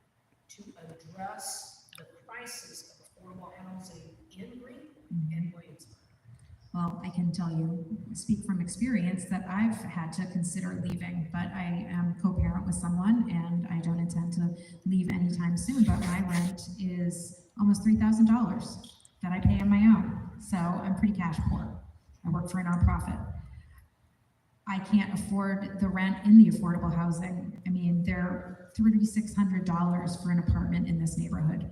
to address the crisis of affordable housing in Greenpoint and Williamsburg. Well, I can tell you, speak from experience, that I've had to consider leaving, but I am co-parent with someone and I don't intend to leave anytime soon, but my rent is almost $3,000 that I pay on my own. So I'm pretty cash poor. I work for a nonprofit. I can't afford the rent in the affordable housing. I mean, they're $3,600 for an apartment in this neighborhood.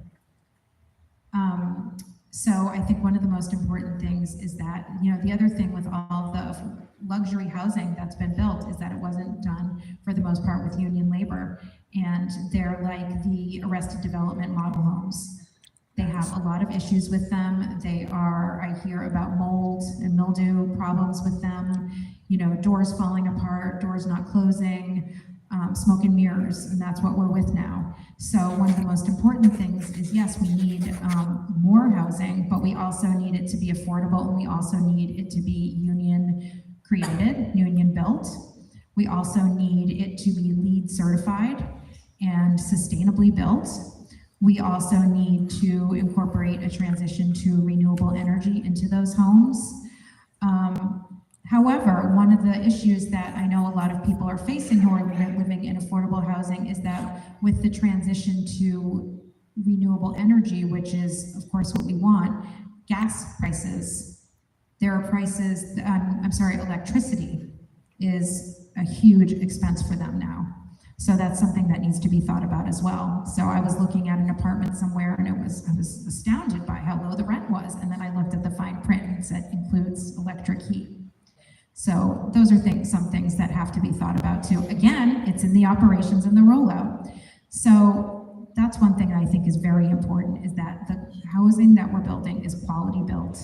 So I think one of the most important things is that, you know, the other thing with all the luxury housing that's been built is that it wasn't done for the most part with union labor. And they're like the Arrested Development model homes. They have a lot of issues with them. I hear about mold and mildew problems with them, you know, doors falling apart, doors not closing, smoke and mirrors, and that's what we're with now. So one of the most important things is, yes, we need more housing, but we also need it to be affordable, and we also need it to be union created, union built. We also need it to be LEED certified and sustainably built. We also need to incorporate a transition to renewable energy into those homes. However, one of the issues that I know a lot of people are facing who are living in affordable housing is that with the transition to renewable energy, which is of course what we want, gas prices, electricity is a huge expense for them now. So that's something that needs to be thought about as well. So I was looking at an apartment somewhere and I was astounded by how low the rent was. And then I looked at the fine print and it said includes electric heat. So those are some things that have to be thought about too. Again, it's in the operations and the rollout. So that's one thing I think is very important, is that the housing that we're building is quality built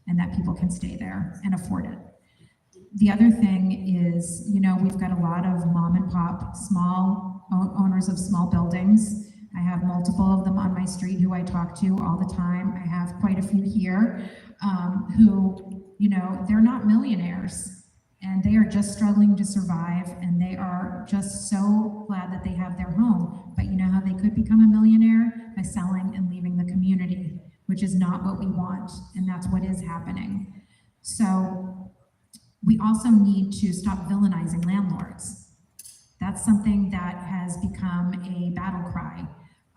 and that people can stay there and afford it. The other thing is, you know, we've got a lot of mom and pop, small owners of small buildings. I have multiple of them on my street who I talk to all the time. I have quite a few here who, you know, they're not millionaires and they are just struggling to survive, and they are just so glad that they have their home. But you know how they could become a millionaire? By selling and leaving the community, which is not what we want, and that's what is happening. So we also need to stop villainizing landlords. That's something that has become a battle cry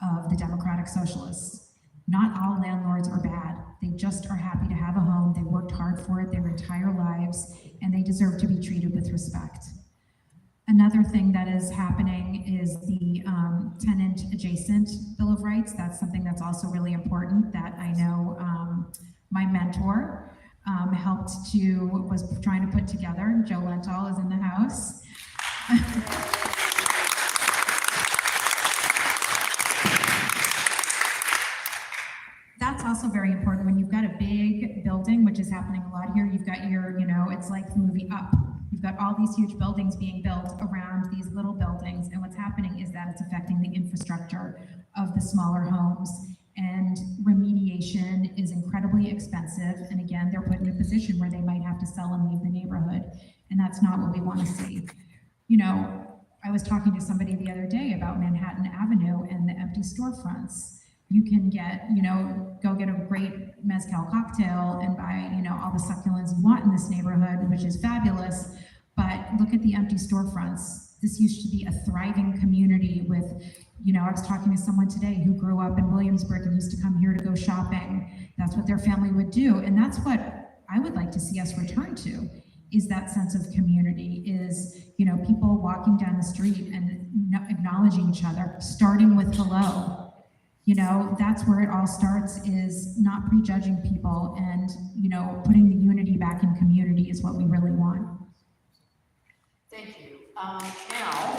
of the Democratic Socialists. Not all landlords are bad. They just are happy to have a home. They worked hard for it their entire lives, and they deserve to be treated with respect. Another thing that is happening is the tenant adjacent Bill of Rights. That's something that's also really important that I know my mentor was trying to put together. Joe Lenthal is in the house. That's also very important when you've got a big building, which is happening a lot here. You've got it's like the movie Up. You've got all these huge buildings being built around these little buildings, and what's happening is that it's affecting the infrastructure of the smaller homes, and remediation is incredibly expensive, and again, they're put in a position where they might have to sell and leave the neighborhood, and that's not what we want to see. I was talking to somebody the other day about Manhattan Avenue and the empty storefronts. You can go get a great mezcal cocktail and buy, all the succulents you want in this neighborhood, which is fabulous. But look at the empty storefronts. This used to be a thriving community with, I was talking to someone today who grew up in Williamsburg and used to come here to go shopping. That's what their family would do. And that's what I would like to see us return to, is that sense of community, is, people walking down the street and acknowledging each other, starting with hello. That's where it all starts, is not prejudging people, and, putting the unity back in community is what we really want. Thank you. Now,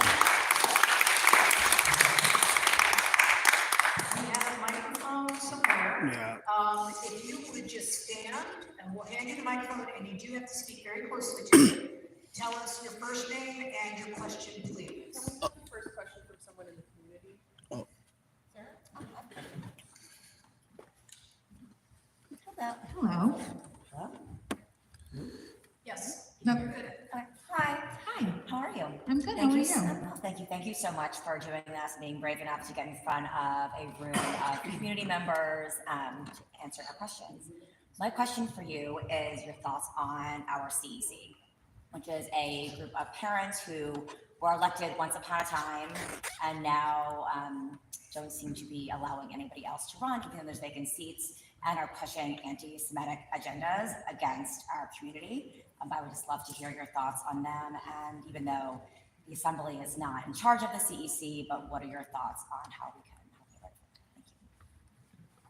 we have a microphone somewhere. Yeah. If you would just stand, and we'll hand you the microphone, and you do have to speak very closely to it. Tell us your first name and your question, please. First question from someone in the community. Oh. Hello. Yes. No. You're good. Hi, Hi. how are you? I'm good. How are you? Thank you so much for doing this, being brave enough to get in front of a room of community members to answer our questions. My question for you is your thoughts on our CEC, which is a group of parents who were elected once upon a time and now don't seem to be allowing anybody else to run, giving them those vacant seats, and are pushing anti-Semitic agendas against our community. I would just love to hear your thoughts on them. And even though the Assembly is not in charge of the CEC, but what are your thoughts on how we can help you? Thank you.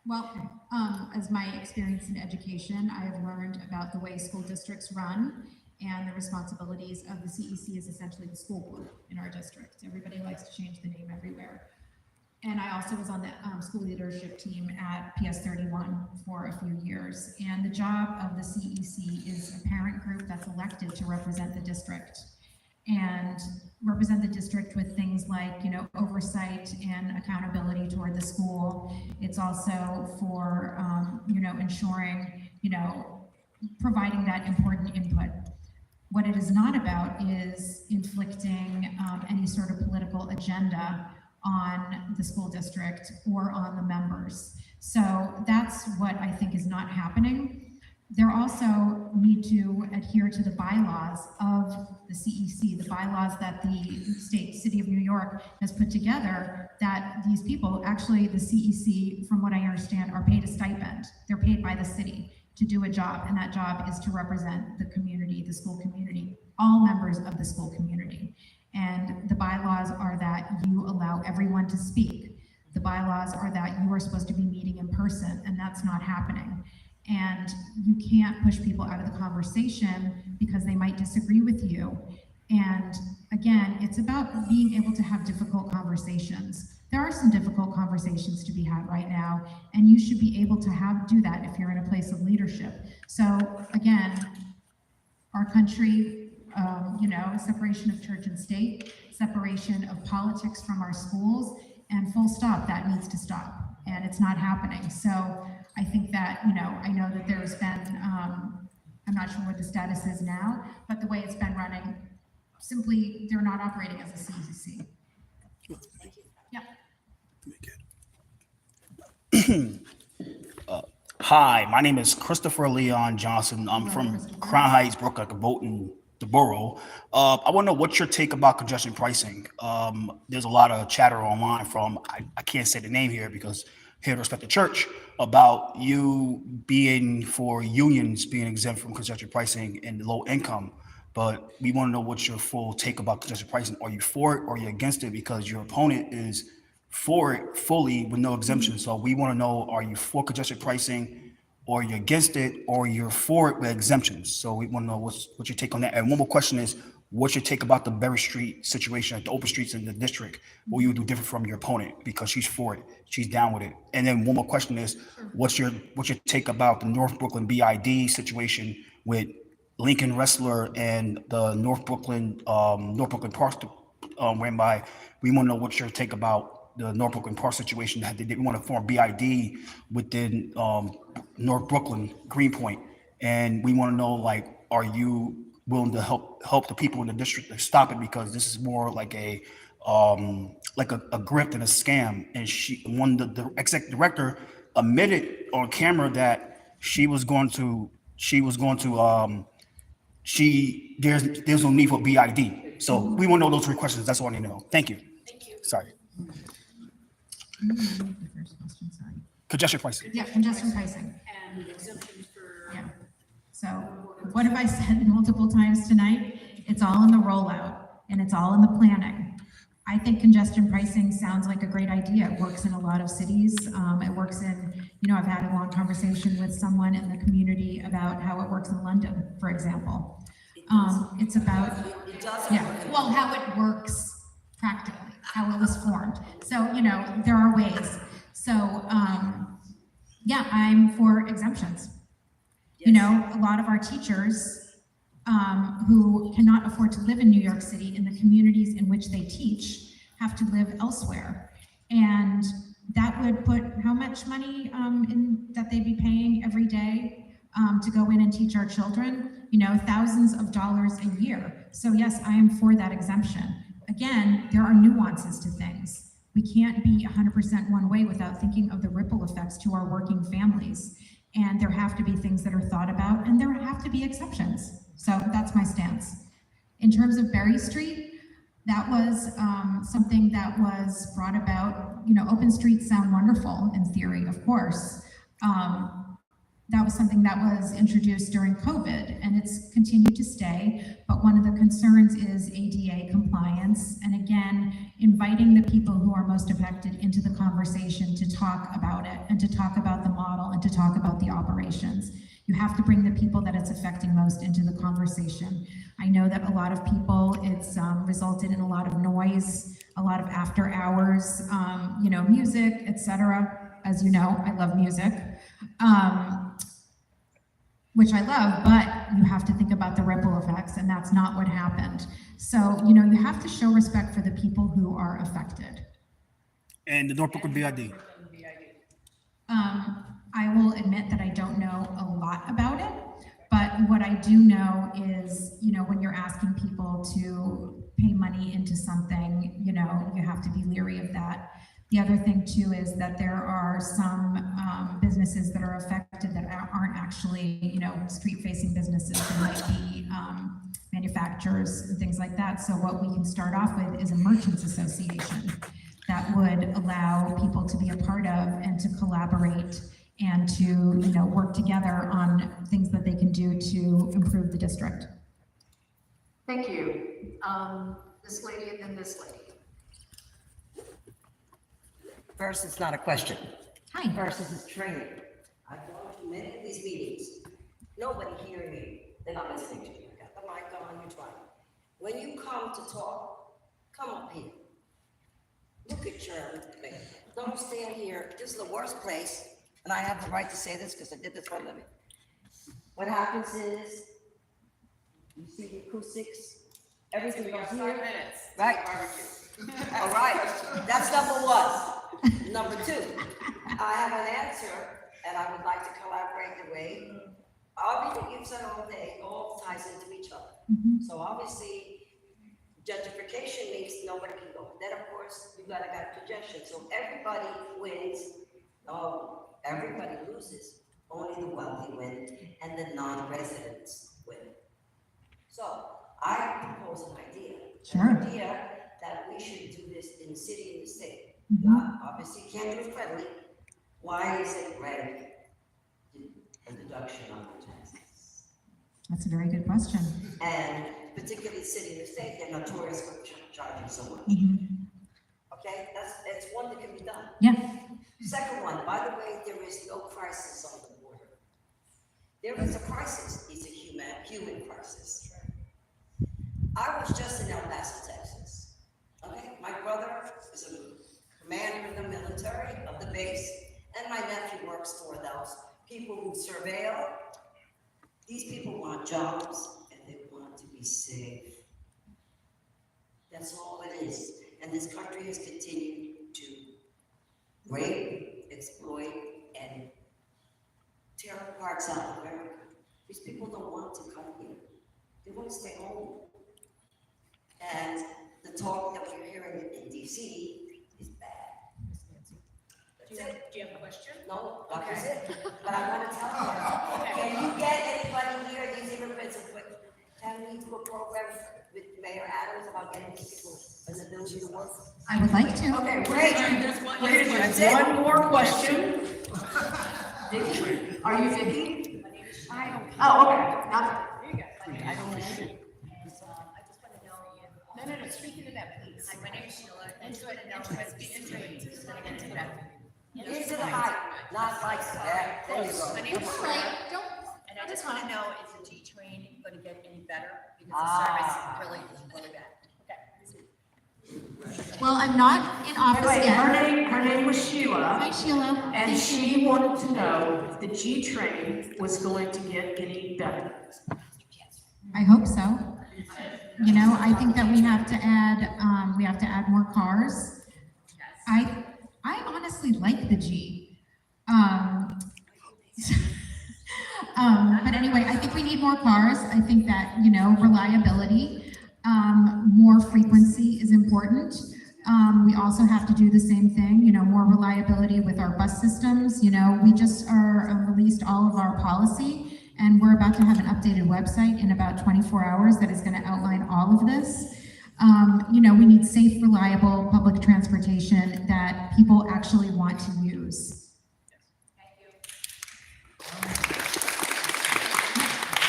Well, as my experience in education, I have learned about the way school districts run, and the responsibilities of the CEC is essentially the school board in our district. Everybody likes to change the name everywhere. And I also was on the school leadership team at PS 31 for a few years. And the job of the CEC is a parent group that's elected to represent the district, and represent the district with things like, oversight and accountability toward the school. It's also for, ensuring, providing that important input. What it is not about is inflicting any sort of political agenda on the school district or on the members. So that's what I think is not happening. There also need to adhere to the bylaws of the CEC, the bylaws that the city of New York has put together, that these people, actually the CEC, from what I understand, are paid a stipend. They're paid by the city to do a job, and that job is to represent the community, the school community, all members of the school community. And the bylaws are that you allow everyone to speak. The bylaws are that you are supposed to be meeting in person, and that's not happening. And you can't push people out of the conversation because they might disagree with you. And again, it's about being able to have difficult conversations. There are some difficult conversations to be had right now, and you should be able to do that if you're in a place of leadership. So again, our country, separation of church and state, separation of politics from our schools, and full stop, that needs to stop. And it's not happening. So I think that, I know that there's been, I'm not sure what the status is now, but the way it's been running, simply, they're not operating as a CCC. Yeah. Hi, my name is Christopherleonjohnson. I'm from Crown Heights, Brooklyn, Bolton, the borough. I want to know what's your take about congestion pricing. There's a lot of chatter online from, I can't say the name here because here to respect the church, about you being for unions being exempt from congestion pricing in low income. but we want to know what's your full take about congestion pricing. Are you for it or are you against it? Because your opponent is for it fully with no exemption. So we want to know, are you for congestion pricing or you're against it or you're for it with exemptions? So we want to know what's your take on that. And one more question is, what's your take about the Berry Street situation, the open streets in the district? What you would do different from your opponent because she's for it, she's down with it. And then one more question is, what's your take about the North Brooklyn BID situation with Lincoln Wrestler and the North Brooklyn Park ran by? We want to know what's your take about the North Brooklyn Park situation. That they want to form BID within North Brooklyn, Greenpoint, and we want to know, like, are you willing to help the people in the district to stop it, because this is more like a grift and a scam. And the executive director admitted on camera that there's no need for BID. So we want to know those 3 questions. That's all I need to know. Thank you. Thank you. Sorry. The first question, sorry. Congestion pricing. Yeah, congestion pricing. And exemptions for. Yeah. So what have I said multiple times tonight? It's all in the rollout and it's all in the planning. I think congestion pricing sounds like a great idea. It works in a lot of cities. It works in, I've had a long conversation with someone in the community about how it works in London, for example. It's about, well, how it works practically, how it was formed. So, there are ways. So, I'm for exemptions. A lot of our teachers who cannot afford to live in New York City in the communities in which they teach have to live elsewhere. And that would put how much money in that they'd be paying every day to go in and teach our children? Thousands of dollars a year. So yes, I am for that exemption. Again, there are nuances to things. We can't be 100% one way without thinking of the ripple effects to our working families. And there have to be things that are thought about, and there have to be exceptions. So that's my stance. In terms of Berry Street, that was something that was brought about. Open streets sound wonderful in theory, of course. That was something that was introduced during COVID, and it's continued to stay. But one of the concerns is ADA compliance, and again, inviting the people who are most affected into the conversation to talk about it, and to talk about the model, and to talk about the operations. You have to bring the people that it's affecting most into the conversation. I know that a lot of people, it's resulted in a lot of noise, a lot of after hours, music, etc. As you know, I love music. Which I love, but you have to think about the ripple effects, and that's not what happened. So, you have to show respect for the people who are affected. And the North Brooklyn BID. I will admit that I don't know a lot about it, but what I do know is, when you're asking people to pay money into something, you have to be leery of that. The other thing too is that there are some businesses that are affected that aren't actually, street-facing businesses. They might be manufacturers and things like that. So what we can start off with is a merchants association that would allow people to be a part of and to collaborate and to, work together on things that they can do to improve the district. Thank you. This lady and then this lady. First, it's not a question. Hi. First, this is training. I've gone to many of these meetings. Nobody hearing me. They're not listening to you. I got the mic on, you try. When you come to talk, come up here. Look at your thing. Don't stand here. This is the worst place, and I have the right to say this because I did this for a living. What happens is, you see the acoustics, everything goes here. Right? All right, that's number one. Number two, I have an answer, and I would like to collaborate the way. Everything you've said all day all ties into each other. So obviously, gentrification means nobody can go. Then of course, you got congestion. So everybody wins. No, everybody loses. Only the wealthy win, and the non-residents win. So I propose an idea. Sure. An idea that we should do this in the city and the state. Not obviously can't do it federally. Why is it red? The deduction on the taxes. That's a very good question. And particularly the city and the state, they're notorious for charging so much. Okay, that's one that can be done. Yeah. Second one, by the way, there is no crisis on the border. There is a crisis, it's a human crisis. I was just in El Paso, Texas. Okay, my brother is a commander in the military of the base, and my nephew works for those people who surveil. These people want jobs and they want to be safe. That's all it is. And this country has continued to rape, exploit, and tear apart South America. These people don't want to come here. They want to stay home. And the talk that we're hearing in DC is bad. That's it. Do you have a question? No, that was it. But I want to tell you, can you get anybody here, these immigrants, can we do a program with Mayor Adams about getting these people in the ability to work? I would like to. Okay, great. There's one more question. Vicky, are you Vicky? I don't. Oh, okay. Now, I don't want to. I just want to know you. no, speak into that, please. Hi, my name is Sheila. I just want to know what's the interest in that. Into the height, not like that. There you go. My name is Sheila. And I just want to know, is the G train going to get any better? Because the service really is really bad. Okay. Well, I'm not in office Wait, yet. her name was Sheila, Hi, Sheila. and she wanted to know if the G train was going to get any better. I hope so. You know, I think that we have to add more cars. I honestly like the G. But anyway, I think we need more cars. I think that, you know, reliability, more frequency is important. We also have to do the same thing, you know, more reliability with our bus systems. You know, we just released all of our policy, and we're about to have an updated website in about 24 hours that is going to outline all of this. You know, we need safe, reliable public transportation that people actually want to use.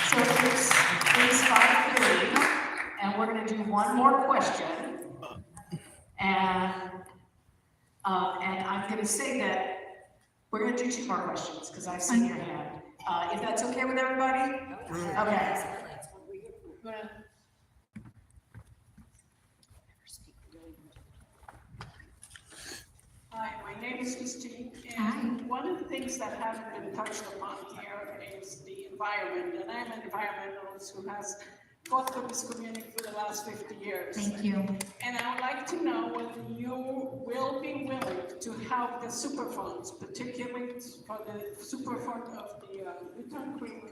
So it's 5:30, and we're going to do one more question. And I'm going to say that we're going to do 2 more questions because I've seen your hand. If that's okay with everybody? Okay. Hi, my name is Christine, and one of the things that hasn't been touched upon here is the environment, and I'm an environmentalist who has fought for this community for the last 50 years. Thank you. And I would like to know whether you will be willing to help the Superfunds, particularly for the Superfund of the Lutheran Creek,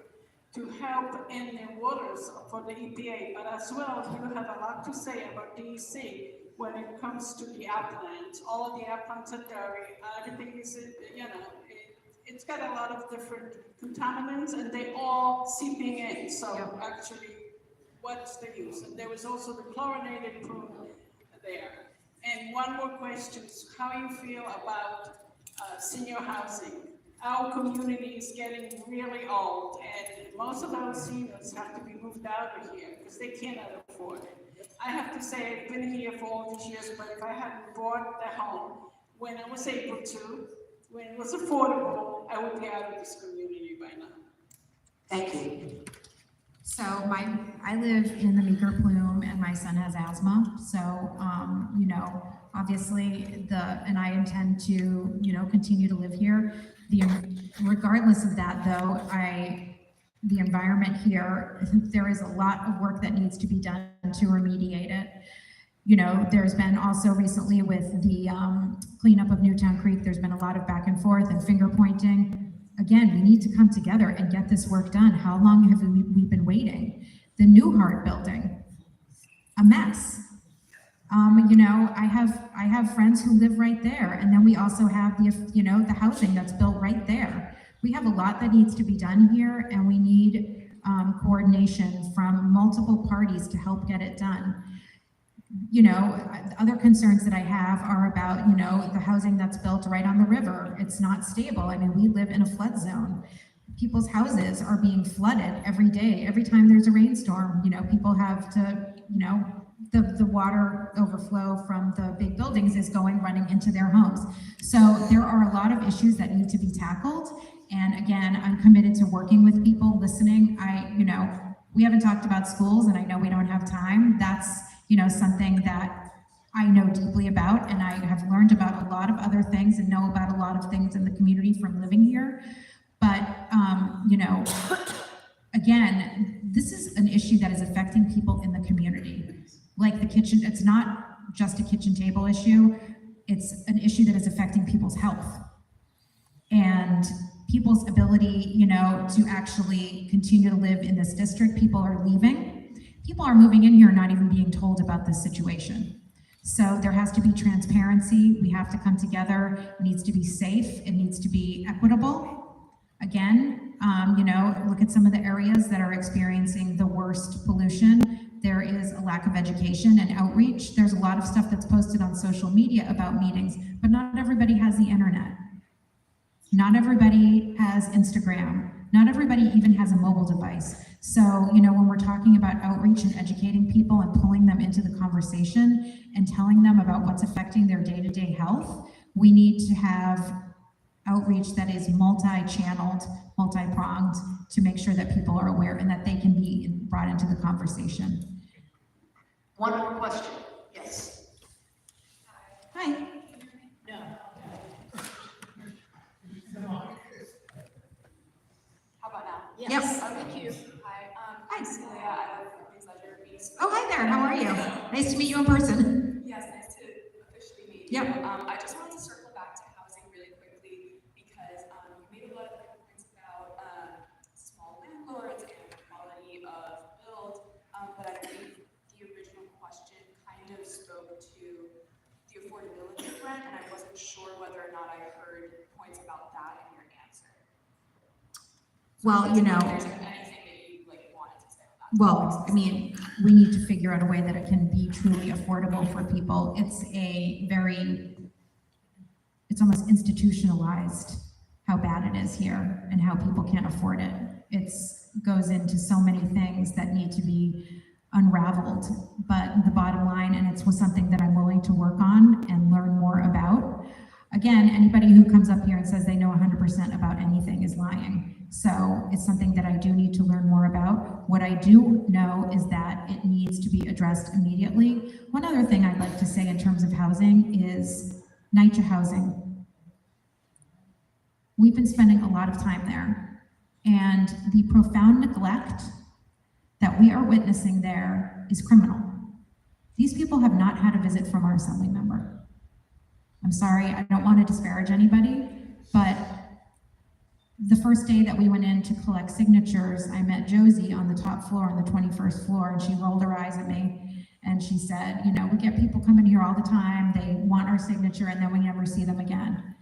to help in the waters for the EPA, but as well, you have a lot to say about DEC when it comes to the uplands. All of the uplands are dirty, everything is, you know, it's got a lot of different contaminants and they all seeping in. So actually, what's the use? And there was also the chlorinated pool there. And one more question, how you feel about senior housing? Our community is getting really old and most of our seniors have to be moved out of here because they cannot afford it. I have to say, I've been here for all these years, but if I hadn't bought the home when I was able to, when it was affordable, I would be out of this community by now. Thank you. So I live in the Meeker Plume and my son has asthma. So, you know, obviously and I intend to, you know, continue to live here. Regardless of that though, the environment here, there is a lot of work that needs to be done to remediate it. You know, there's been also recently with the cleanup of Newtown Creek, there's been a lot of back and forth and finger pointing. Again, we need to come together and get this work done. How long have we been waiting? The Newhart building, a mess. You know, I have friends who live right there, and then we also have the housing that's built right there. We have a lot that needs to be done here, and we need coordination from multiple parties to help get it done. You know, other concerns that I have are about, you know, the housing that's built right on the river. It's not stable. I mean, we live in a flood zone. people's houses are being flooded every day. Every time there's a rainstorm, people have to, the water overflow from the big buildings is running into their homes. So there are a lot of issues that need to be tackled. And again, I'm committed to working with people, listening. We haven't talked about schools, and I know we don't have time. That's, something that I know deeply about, and I have learned about a lot of other things and know about a lot of things in the community from living here. But, again, this is an issue that is affecting people in the community. Like the kitchen, it's not just a kitchen table issue. It's an issue that is affecting people's health and people's ability, to actually continue to live in this district. People are leaving. People are moving in here not even being told about this situation. So there has to be transparency. We have to come together. It needs to be safe. It needs to be equitable. Again, look at some of the areas that are experiencing the worst pollution. There is a lack of education and outreach. There's a lot of stuff that's posted on social media about meetings, but not everybody has the internet. Not everybody has Instagram. Not everybody even has a mobile device. So, when we're talking about outreach and educating people and pulling them into the conversation and telling them about what's affecting their day-to-day health, we need to have outreach that is multi-channeled, multi-pronged, to make sure that people are aware and that they can be brought into the conversation. One more question. Yes. Hi. No. How about now? Yes. Thank you. Hi, Hi. I'm Celia. I live in Pleasure Beach. Oh, hi there. How are you? Nice to meet you in person. Yes, nice to officially meet Yep. you. I just wanted to circle back to housing really quickly because you made a lot of good points about small landlords and the quality of build, but I think the original question kind of spoke to the affordability of rent, and I wasn't sure whether or not I heard points about that in your answer. Well, If there's anything that you wanted to say about that. well, we need to figure out a way that it can be truly affordable for people. It's almost institutionalized how bad it is here and how people can't afford it. It goes into so many things that need to be unraveled. But the bottom line, and it's something that I'm willing to work on and learn more about. Again, anybody who comes up here and says they know 100% about anything is lying. So it's something that I do need to learn more about. What I do know is that it needs to be addressed immediately. One other thing I'd like to say in terms of housing is NYCHA housing. We've been spending a lot of time there, and the profound neglect that we are witnessing there is criminal. These people have not had a visit from our assembly member. I'm sorry, I don't want to disparage anybody, but the first day that we went in to collect signatures, I met Josie on the top floor, on the 21st floor, and she rolled her eyes at me and she said, we get people coming here all the time, they want our signature, and then we never see them again.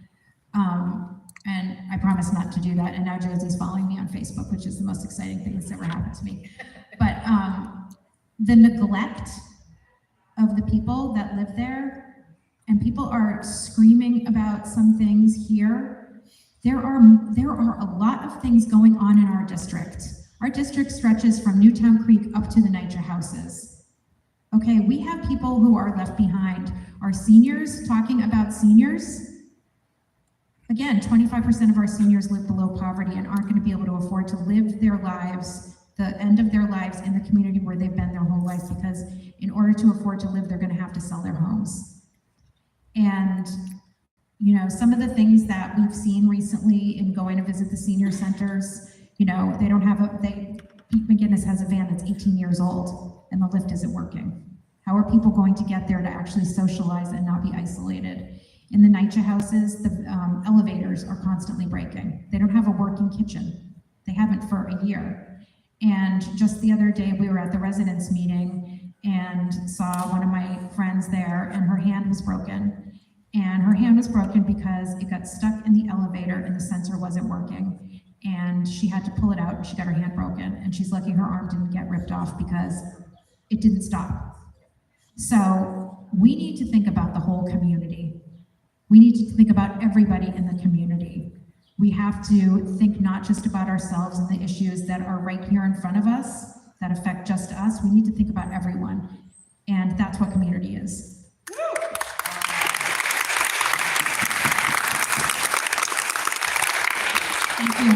And I promised not to do that, and now Josie's following me on Facebook, which is the most exciting thing that's ever happened to me. But the neglect of the people that live there, and people are screaming about some things here. There are a lot of things going on in our district. Our district stretches from Newtown Creek up to the NYCHA houses. Okay, we have people who are left behind. Our seniors, talking about seniors. Again, 25% of our seniors live below poverty and aren't going to be able to afford to live their lives, the end of their lives in the community where they've been their whole lives, because in order to afford to live, they're going to have to sell their homes. And some of the things that we've seen recently in going to visit the senior centers, they don't have Pete McGinnis has a van that's 18 years old and the lift isn't working. How are people going to get there to actually socialize and not be isolated? In the NYCHA houses, the elevators are constantly breaking. They don't have a working kitchen. They haven't for a year. And just the other day, we were at the residents meeting and saw one of my friends there, and her hand was broken. And her hand was broken because it got stuck in the elevator and the sensor wasn't working. And she had to pull it out and she got her hand broken. And she's lucky her arm didn't get ripped off because it didn't stop. So we need to think about the whole community. We need to think about everybody in the community. We have to think not just about ourselves and the issues that are right here in front of us that affect just us. We need to think about everyone. And that's what community is. Thank you.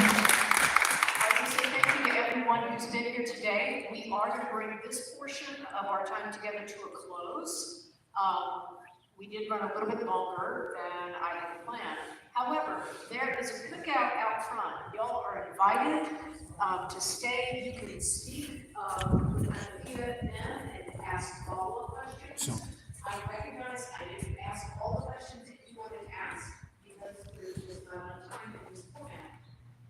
I want to say thank you to everyone who's been here today. We are going to bring this portion of our time together to a close. We did run a little bit longer than I had planned. However, there is a cookout out front. Y'all are invited to stay. You can speak via them and ask follow-up questions. I recognize I didn't ask all the questions that you wanted to ask because there's just not enough time in this format.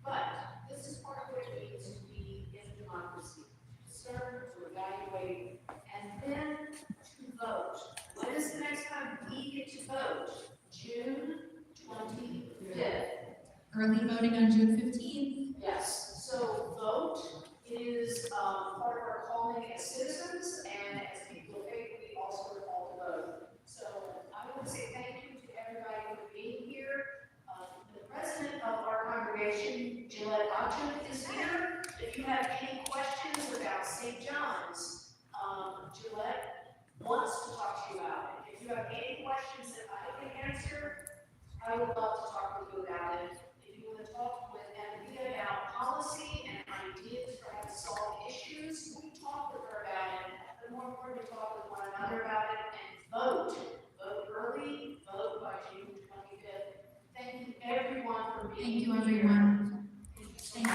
But this is part of what it means to be in democracy, to serve, to evaluate, and then to vote. When is the next time we get to vote? June 25th. Early voting on June 15th. Yes, so vote is part of our calling as citizens, and as people of faith, we also are called to vote. So I want to say thank you to everybody for being here. The president of our congregation, Gillette Ogden, is here. If you have any questions about St. John's, Gillette wants to talk to you about it. If you have any questions that I can answer, I would love to talk with you about it. If you want to talk with Anita about policy and ideas for how to solve issues, we talk with her about it. But more important, to talk with one another about it and vote. Vote early, vote by June 25th. Thank you everyone for being here. Thank you, everyone. Thank you.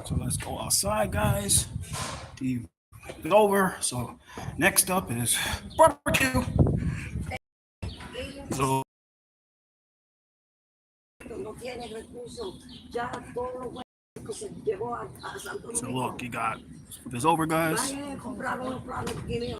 So let's go outside, guys. The it's over. So next up is barbecue. So No tiene recursos, ya todo lo que se llevó a casa. look, you got it's over, guys. Vayan a comprar unos planes que